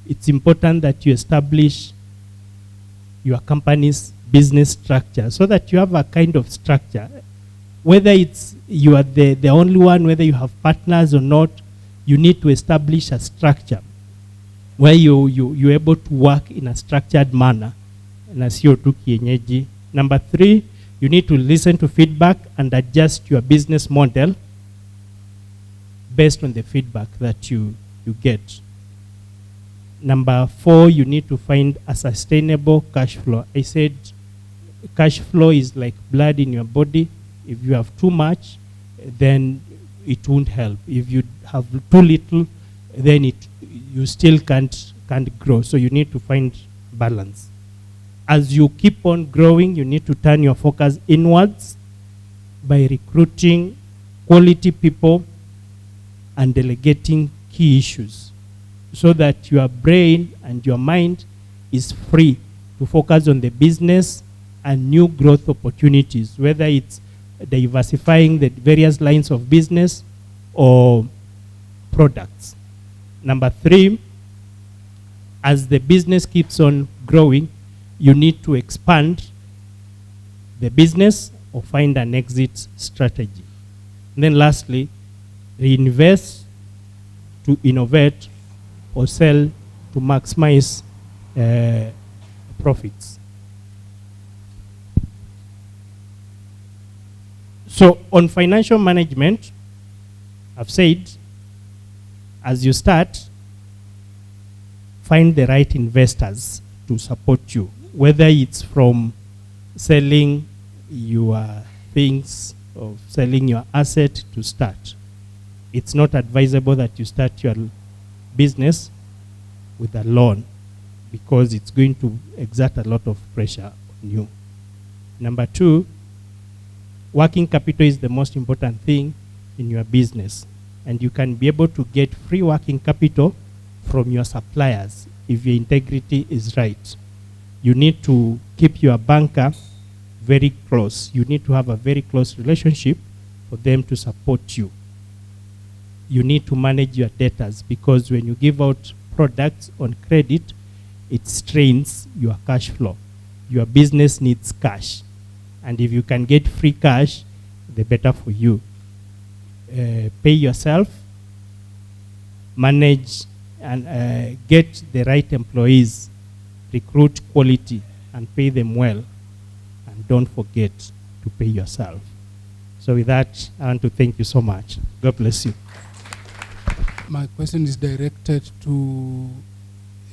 it's important that you establish your company's business structure so that you have a kind of structure. Whether it's you are the only one, whether you have partners or not, you need to establish a structure where you're able to work in a structured manner. Na sio tu kienyeji. Number 3, you need to listen to feedback and adjust your business model based on the feedback that you get. Number 4, you need to find a sustainable cash flow. I said cash flow is like blood in your body. If you have too much, then it won't help. If you have too little, then you still can't grow. So you need to find balance. As you keep on growing, you need to turn your focus inwards by recruiting quality people and delegating key issues so that your brain and your mind is free to focus on the business and new growth opportunities, whether it's diversifying the various lines of business or products. Number 3, as the business keeps on growing, you need to expand the business or find an exit strategy. And then lastly, reinvest to innovate or sell to maximize profits. So on financial management, I've said, as you start, find the right investors to support you, whether it's from selling your things or selling your asset to start. It's not advisable that you start your business with a loan because it's going to exert a lot of pressure on you. Number two, working capital is the most important thing in your business, and you can be able to get free working capital from your suppliers if your integrity is right. You need to keep your banker very close. You need to have a very close relationship for them to support you. You need to manage your debtors because when you give out products on credit, it strains your cash flow. Your business needs cash. And if you can get free cash, the better for you. Pay yourself, manage and get the right employees, recruit quality and pay them well. And don't forget to pay yourself. So with that, I want to thank you so much. God bless you.
My question is directed to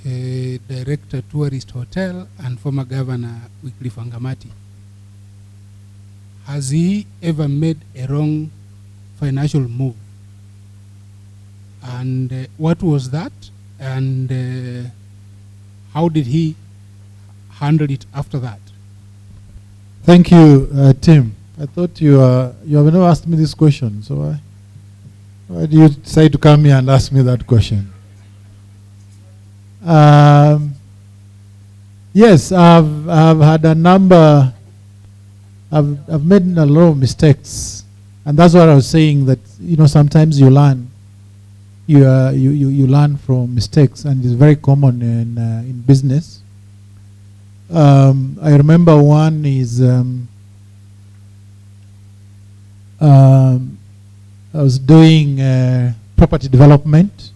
Director Tourist Hotel and former Governor Wycliffe Wangamati. Has he ever made a wrong financial move? And what was that? And how did he handle it after that?
Thank you, Tim. I thought you have never asked me this question, so why do you decide to come here and ask me that question? Yes, I've had a number. I've made a lot of mistakes, and that's what I was saying. That sometimes you learn. You learn from mistakes, and it's very common in business. I remember one is I was doing property development.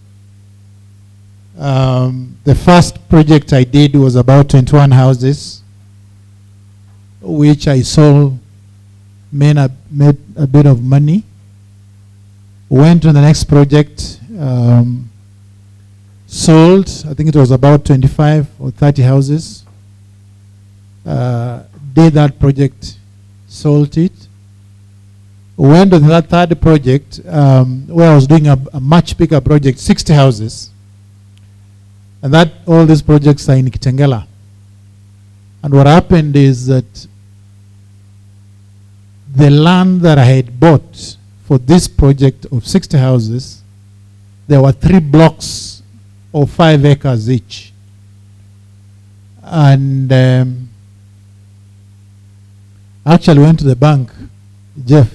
The first project I did was about 21 houses, which I sold, made a bit of money. Went to the next project, sold, I think it was about 25 or 30 houses. Did that project, sold it. Went to that third project where I was doing a much bigger project, 60 houses. And all these projects are in Kitengela. And what happened is that the land that I had bought for this project of 60 houses, there were 3 blocks of 5 acres each. And I actually went to the bank, Jeff.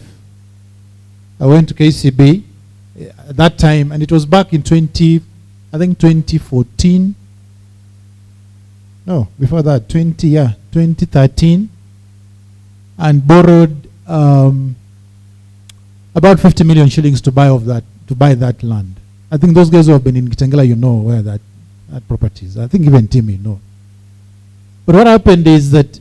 I went to KCB at that time, and it was back in 2014. No, before that, 2013, and borrowed about 50 million shillings to buy that land. I think those guys who have been in Kitengela, where that property is. I think even Timmy know. But what happened is that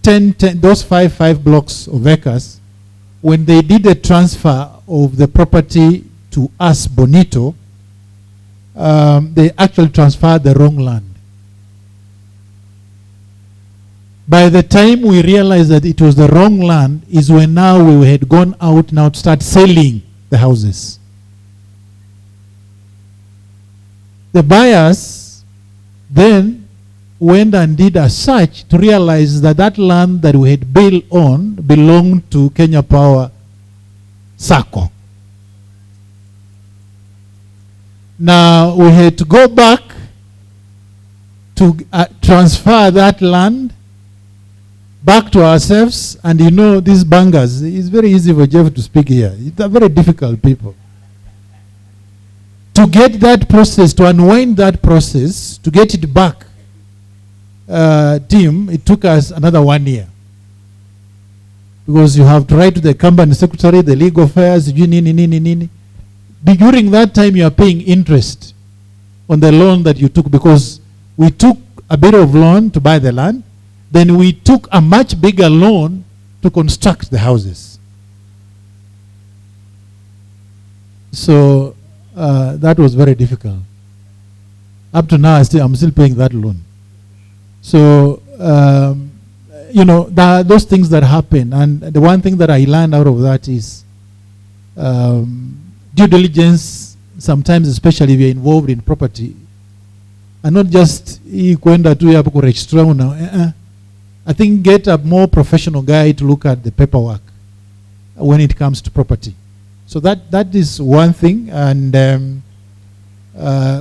those five blocks of acres, when they did the transfer of the property to us, Bonito, they actually transferred the wrong land. By the time we realized that it was the wrong land is when now we had gone out now to start selling the houses. The buyers then went and did a search to realize that land that we had built on belonged to Kenya Power Sacco. Now we had to go back to transfer that land back to ourselves, and these bankers, it's very easy for Jeff to speak here. They're very difficult people. To get that process, to unwind that process, to get it back, team, it took us another 1 year. Because you have to write to the company secretary, the legal affairs, During that time, you are paying interest on the loan that you took, because we took a bit of loan to buy the land, then we took a much bigger loan to construct the houses. So that was very difficult. Up to now, I'm still paying that loan. So, those things that happen. And the one thing that I learned out of that is due diligence, sometimes, especially if you're involved in property, and not just I think get a more professional guy to look at the paperwork when it comes to property. So that is one thing. And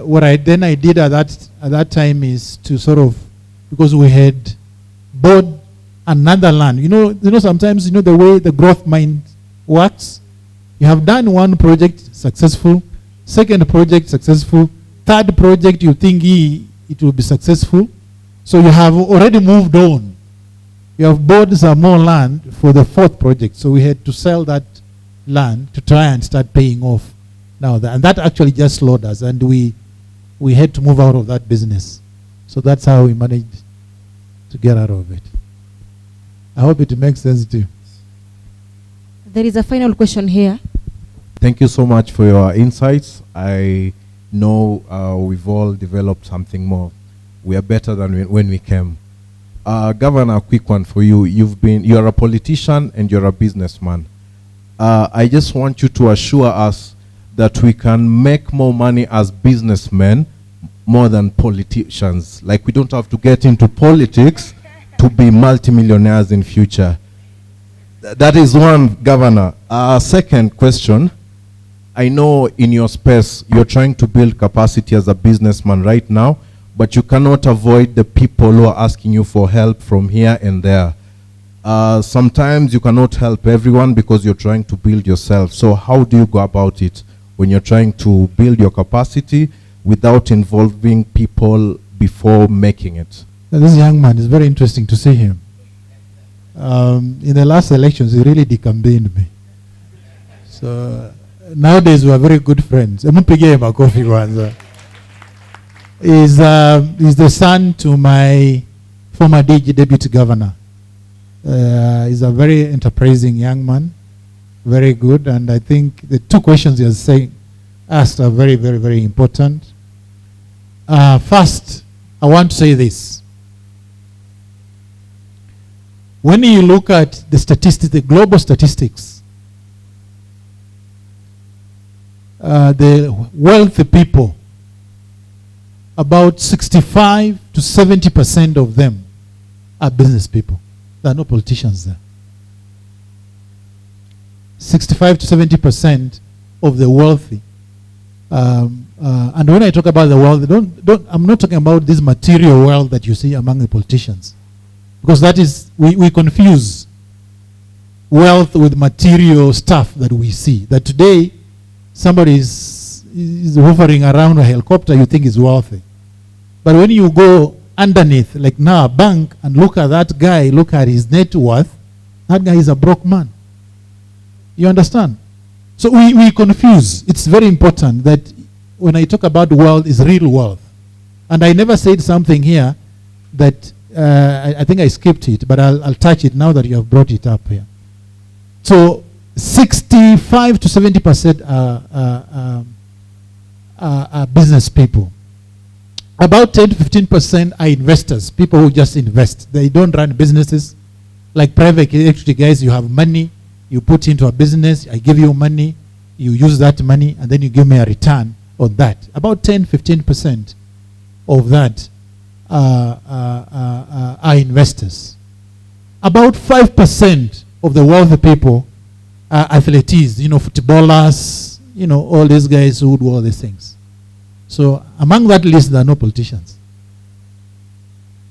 what I did at that time is to sort of, because we had bought another land. Sometimes the way the growth mind works. You have done one project successful, second project successful, third project you think it will be successful. So you have already moved on. You have bought some more land for the fourth project. So we had to sell that land to try and start paying off now. And that actually just slowed us. And we had to move out of that business. So that's how we managed to get out of it. I hope it makes sense to you.
There is a final question here.
Thank you so much for your insights. I know we've all developed something more. We are better than when we came. Governor, a quick one for you. You're a politician and you're a businessman. I just want you to assure us that we can make more money as businessmen more than politicians. Like, we don't have to get into politics to be multimillionaires in future. That is one, Governor. Second question. I know in your space you're trying to build capacity as a businessman right now, but you cannot avoid the people who are asking you for help from here and there. Sometimes you cannot help everyone because you're trying to build yourself. So how do you go about it when you're trying to build your capacity without involving people before making it?
Now, this young man is very interesting to see him. In the last elections, he really decampaigned me. So nowadays, we are very good friends. He's the son to my former deputy governor. He's a very enterprising young man, very good. And I think the two questions he asked are very, very, very important. First, I want to say this. When you look at the statistics, the global statistics, the wealthy people, about 65 to 70% of them are business people. There are no politicians there. 65 to 70% of the wealthy. And when I talk about the wealth, I'm not talking about this material wealth that you see among the politicians. Because that is, we confuse wealth with material stuff that we see. That today, somebody is hovering around a helicopter, you think is wealthy. But when you go underneath, like now a bank, and look at that guy, look at his net worth, that guy is a broke man. You understand? So we confuse. It's very important that when I talk about wealth, is real wealth. And I never said something here that I think I skipped it, but I'll touch it now that you have brought it up here. So 65 to 70% are business people. About 10 to 15% are investors, people who just invest. They don't run businesses. Like private equity guys, you have money, you put into a business, I give you money, you use that money, and then you give me a return on that. About 10, 15% of that are investors. About 5% of the wealthy people are athletes, footballers, all these guys who do all these things. So among that list, there are no politicians.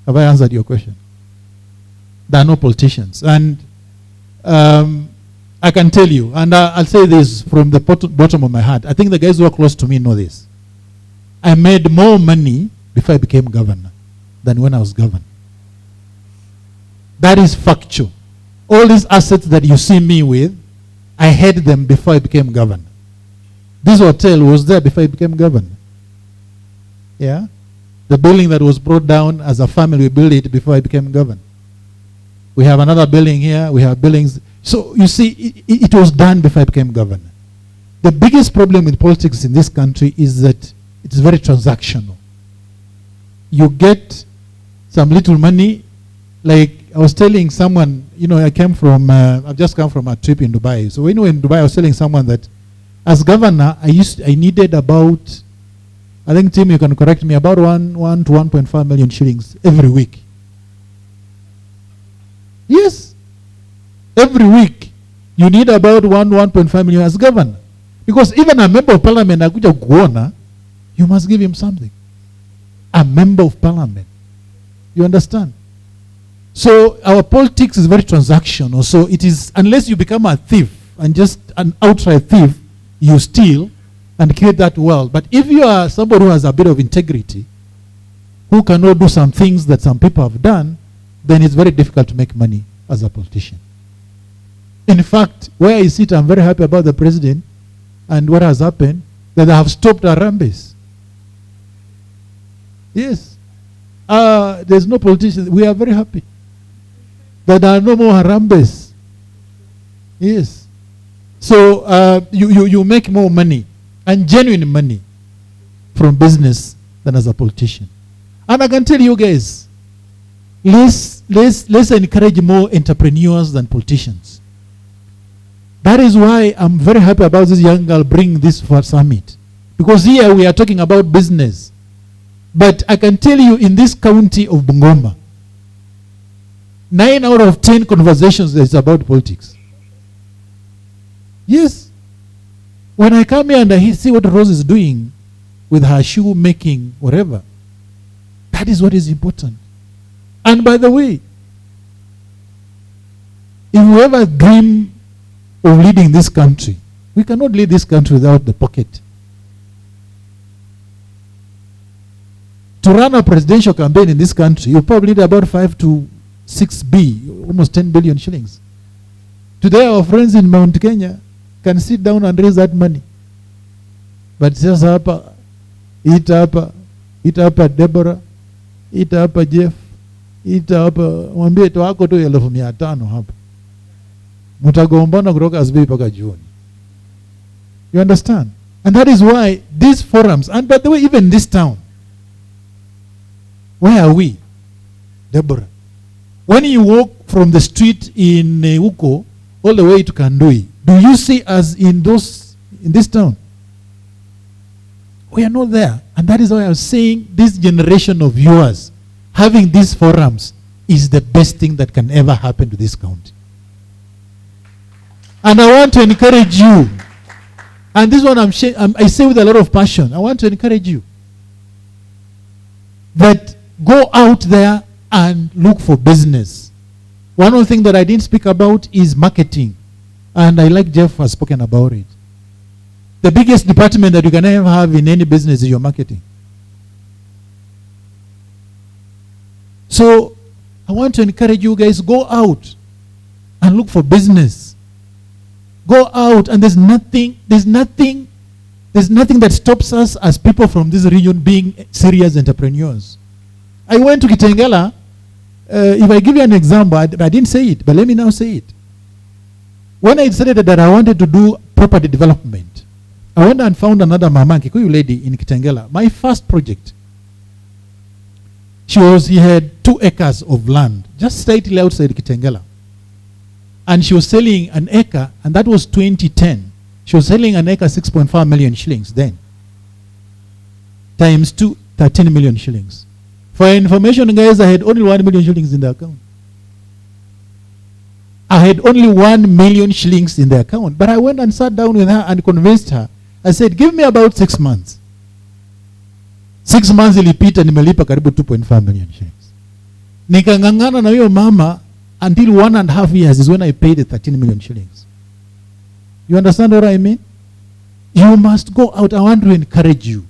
Have I answered your question? There are no politicians. And I can tell you, and I'll say this from the bottom of my heart, I think the guys who are close to me know this. I made more money before I became governor than when I was governor. That is factual. All these assets that you see me with, I had them before I became governor. This hotel was there before I became governor. Yeah? The building that was brought down as a family, we built it before I became governor. We have another building here. We have buildings. So you see, it was done before I became governor. The biggest problem with politics in this country is that it's very transactional. You get some little money, like I was telling someone, I've just come from a trip in Dubai. So when we were in Dubai, I was telling someone that as governor, I needed about, I think, Tim, you can correct me, about 1 to 1.5 million shillings every week. Yes. Every week, you need about 1.5 million as governor. Because even a member of parliament, you must give him something. A member of parliament. You understand? So our politics is very transactional. So it is, unless you become a thief and just an outright thief, you steal and create that wealth. But if you are somebody who has a bit of integrity, who cannot do some things that some people have done, then it's very difficult to make money as a politician. In fact, where I sit, I'm very happy about the president and what has happened, that they have stopped Harambes. Yes. There's no politicians. We are very happy that there are no more Harambes. Yes. So you make more money, and genuine money, from business than as a politician. And I can tell you guys, let's encourage more entrepreneurs than politicians. That is why I'm very happy about this young girl bringing this for summit. Because here we are talking about business. But I can tell you, in this county of Bungoma, 9 out of 10 conversations is about politics. Yes. When I come here and I see what Rose is doing with her shoe making, whatever, that is what is important. And by the way, if we ever dream of leading this country, we cannot lead this country without the pocket. To run a presidential campaign in this country, you probably need about 5 to 6 B, almost 10 billion shillings. Today, our friends in Mount Kenya can sit down and raise that money. But just eat up Deborah, eat up Jeff, eat up mwambie tu wako tu 500 hapa. Mutagombana kutoka asubuhi mpaka jioni. You understand? And that is why these forums, and by the way, even this town, where are we, Deborah? When you walk from the street in Uko all the way to Kandui, do you see us in this town? We are not there. And that is why I was saying this generation of viewers having these forums is the best thing that can ever happen to this county. And I want to encourage you, and this one I say with a lot of passion, I want to encourage you that go out there and look for business. One of the things that I didn't speak about is marketing. And I like Jeff has spoken about it. The biggest department that you can ever have in any business is your marketing. So I want to encourage you guys, go out and look for business. Go out, and there's nothing that stops us as people from this region being serious entrepreneurs. I went to Kitengela. If I give you an example, I didn't say it, but let me now say it. When I decided that I wanted to do property development, I went and found another Mama Kikuyu lady in Kitengela. My first project. He had 2 acres of land, just slightly outside Kitengela. And she was selling an acre, and that was 2010. She was selling an acre 6.5 million shillings then. Times 2, 13 million shillings. For information, guys, I had only 1 million shillings in the account. I had only 1 million shillings in the account. But I went and sat down with her and convinced her. I said, give me about 6 months. 6 months ilipita, nimelipa karibu 2.5 million shillings. Nikangangana na hiyo mama until 1.5 years is when I paid the 13 million shillings. You understand what I mean? You must go out. I want to encourage you.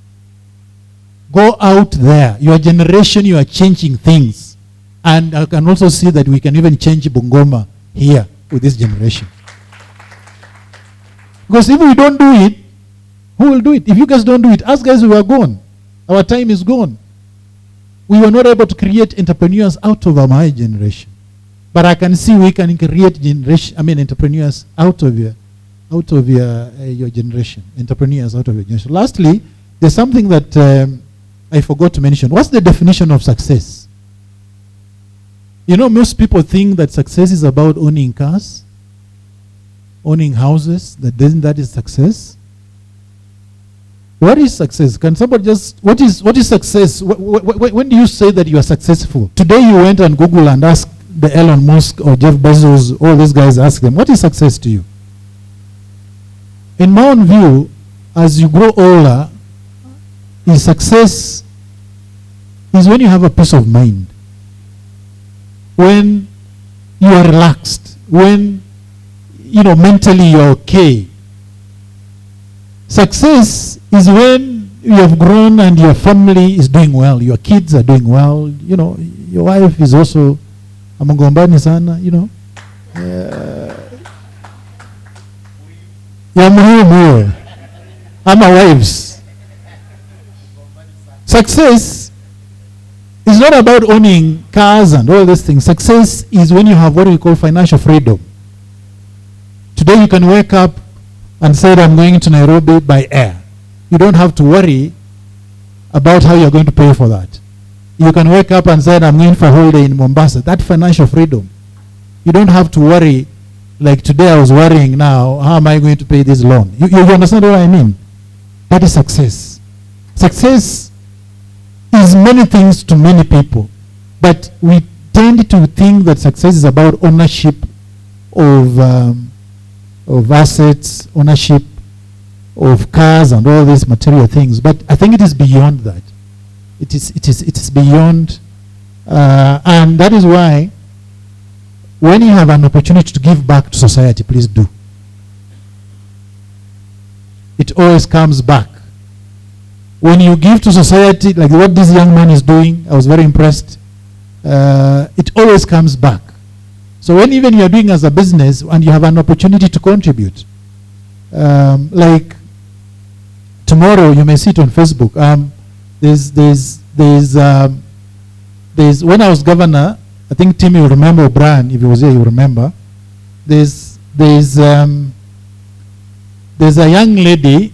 Go out there. Your generation, you are changing things. And I can also see that we can even change Bungoma here with this generation. Because if we don't do it, who will do it? If you guys don't do it, us guys, we are gone. Our time is gone. We were not able to create entrepreneurs out of my generation. But I can see we can create entrepreneurs out of here. out of your generation, entrepreneurs out of your generation. Lastly, there's something that I forgot to mention. What's the definition of success? You know, most people think that success is about owning cars, owning houses. That is success. What is success? Can somebody just, what is success? When do you say that you are successful? Today you went on Google and asked the Elon Musk or Jeff Bezos, all these guys, ask them, what is success to you? In my own view, as you grow older, success is when you have a peace of mind, when you are relaxed, when, you know, mentally you're okay. Success is when you have grown and your family is doing well, your kids are doing well, you know, your wife is also amugombani sana, you know. Ya muhimu ama wives. Success is not about owning cars and all these things. Success is when you have what we call financial freedom. Today you can wake up and say, I'm going to Nairobi by air. You don't have to worry about how you're going to pay for that. You can wake up and say, I'm going for a holiday in Mombasa. That financial freedom. You don't have to worry, like today I was worrying now, how am I going to pay this loan? You understand what I mean? That is success. Success is many things to many people. But we tend to think that success is about ownership of assets, ownership of cars and all these material things. But I think it is beyond that. It is beyond, and that is why when you have an opportunity to give back to society, please do. It always comes back. When you give to society, like what this young man is doing, I was very impressed. It always comes back. So when even you are doing as a business and you have an opportunity to contribute, like tomorrow you may see it on Facebook. There's when I was governor, I think Tim will remember, Brian, if he was here, you remember. There's a young lady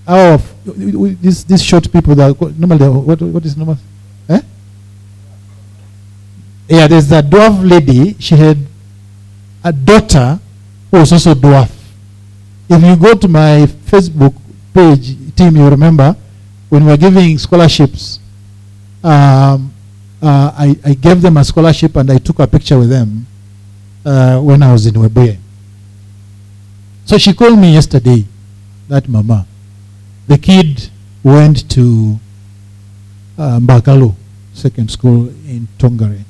out of these short people that normally what is normal? Eh? Yeah, there's a dwarf lady. She had a daughter who was also dwarf. If you go to my Facebook page, Tim, you remember when we were giving scholarships. I gave them a scholarship and I took a picture with them when I was in Webuye. So she called me yesterday, that mama. The kid went to Mbakalo Second School in Tongare.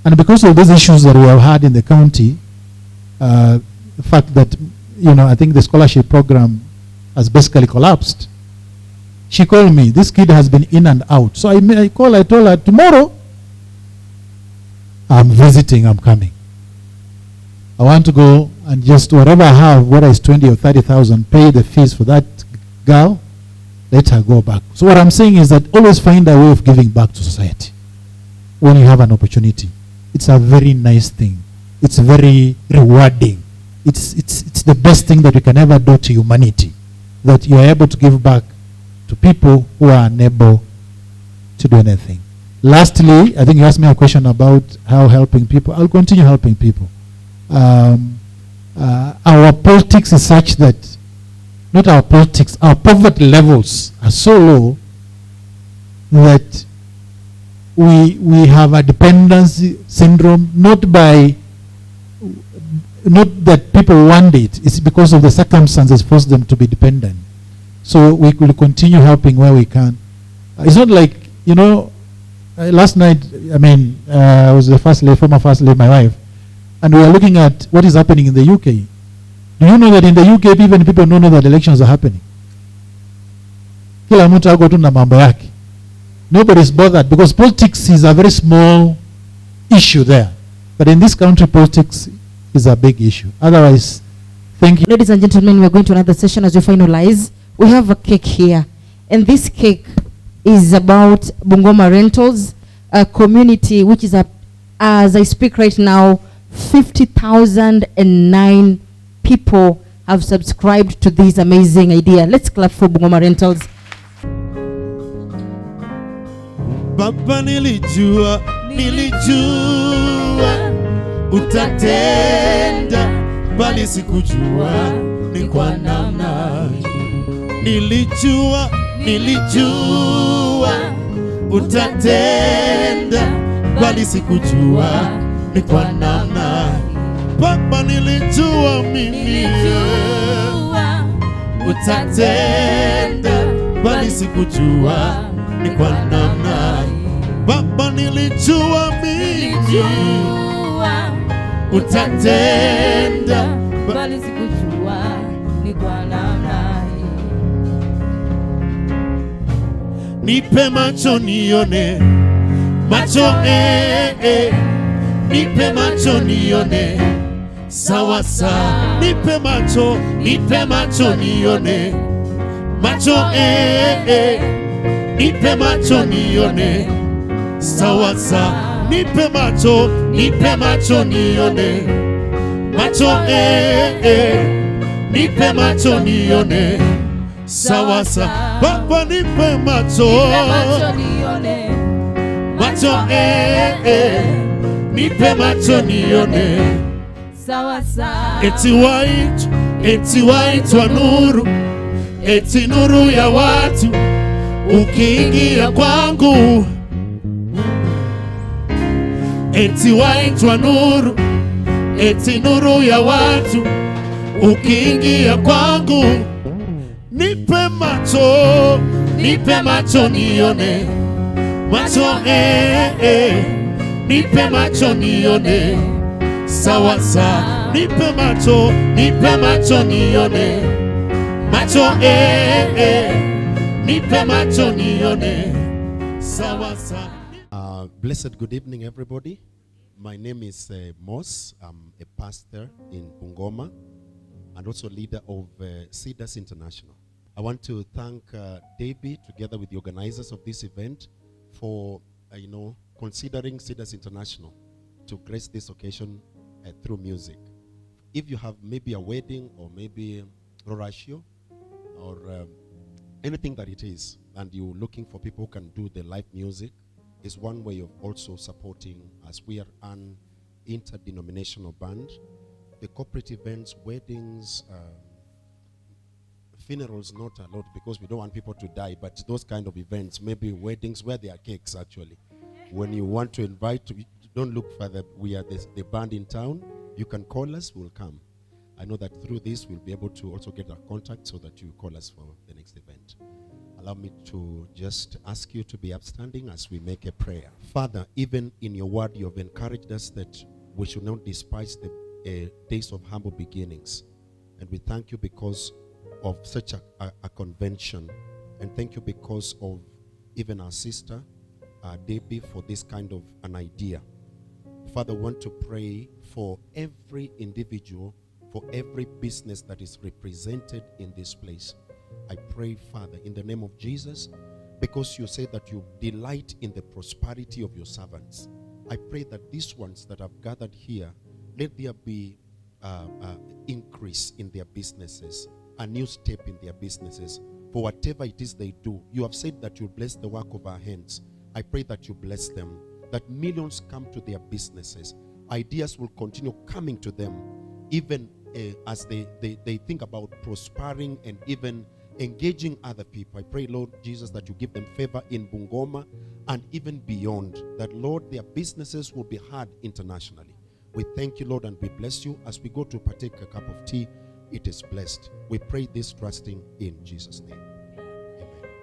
And because of those issues that we have had in the county, the fact that, you know, I think the scholarship program has basically collapsed. She called me. This kid has been in and out. So I told her, tomorrow, I'm visiting, I'm coming. I want to go and just whatever I have, whether it's 20 or 30,000, pay the fees for that girl, let her go back. So what I'm saying is that always find a way of giving back to society when you have an opportunity. It's a very nice thing. It's very rewarding. It's the best thing that you can ever do to humanity, that you are able to give back to people who are unable to do anything. Lastly, I think you asked me a question about how helping people. I'll continue helping people. Our politics is such that, not our politics, our poverty levels are so low that we have a dependency syndrome, not that people want it, it's because of the circumstances force them to be dependent. So we will continue helping where we can. It's not like, you know, last night, I was the former first lady, my wife, and we are looking at what is happening in the UK. Do you know that in the UK, even people don't know that elections are happening? Kila mtu ako tu na mambo yake. Nobody's bothered because politics is a very small issue there. But in this country, politics is a big issue. Otherwise, thank you.
Ladies and gentlemen, we are going to another session as we finalize. We have a cake here. And this cake is about Bungoma Rentals, a community which is, as I speak right now, 50,009 people have subscribed to this amazing idea. Let's clap for Bungoma Rentals.
Baba, nilijua utatenda, bali sikujua ni kwa namna. Nilijua utatenda, bali sikujua ni kwa namna. Baba, nilijua mimi utatenda, bali sikujua ni kwa namna. Baba, nilijua mimi utatenda,
bali sikujua ni kwa namna.
Nipe macho nione, nipe macho nione, sawa sawa. Nipe macho nione, nipe macho nione, sawa sawa. Nipe macho nione, nipe macho nione, sawa sawa. Baba, nipe macho
nione,
nipe macho nione,
sawa sawa.
Eti waitwa nuru, eti nuru ya watu, ukiingia kwangu. Eti waitwa nuru, eti nuru ya watu, ukiingia kwangu. Nipe macho nione, nipe macho nione, sawa sawa. Nipe macho nione, nipe macho nione, sawa sawa.
Blessed good evening, everybody. My name is Moss. I'm a pastor in Bungoma and also leader of Cedars International. I want to thank Debbie, together with the organizers of this event, for considering Cedars International to grace this occasion through music. If you have maybe a wedding or maybe Rorashio or anything that it is, and you're looking for people who can do the live music, is one way of also supporting, as we are an interdenominational band. The corporate events, weddings, funerals not allowed because we don't want people to die, but those kind of events, maybe weddings where there are cakes actually. When you want to invite, don't look further. We are the band in town. You can call us, we'll come. I know that through this we'll be able to also get our contact so that you call us for the next event. Allow me to just ask you to be upstanding as we make a prayer. Father, even in your word, you have encouraged us that we should not despise the days of humble beginnings. And we thank you because of such a convention. And thank you because of even our sister, Debbie, for this kind of an idea. Father, I want to pray for every individual, for every business that is represented in this place. I pray, Father, in the name of Jesus, because you say that you delight in the prosperity of your servants. I pray that these ones that have gathered here, let there be increase in their businesses, a new step in their businesses. For whatever it is they do, you have said that you bless the work of our hands. I pray that you bless them, that millions come to their businesses. Ideas will continue coming to them, even as they think about prospering and even engaging other people. I pray, Lord Jesus, that you give them favor in Bungoma and even beyond, that, Lord, their businesses will be heard internationally. We thank you, Lord, and we bless you. As we go to partake a cup of tea, it is blessed. We pray this trusting in Jesus' name.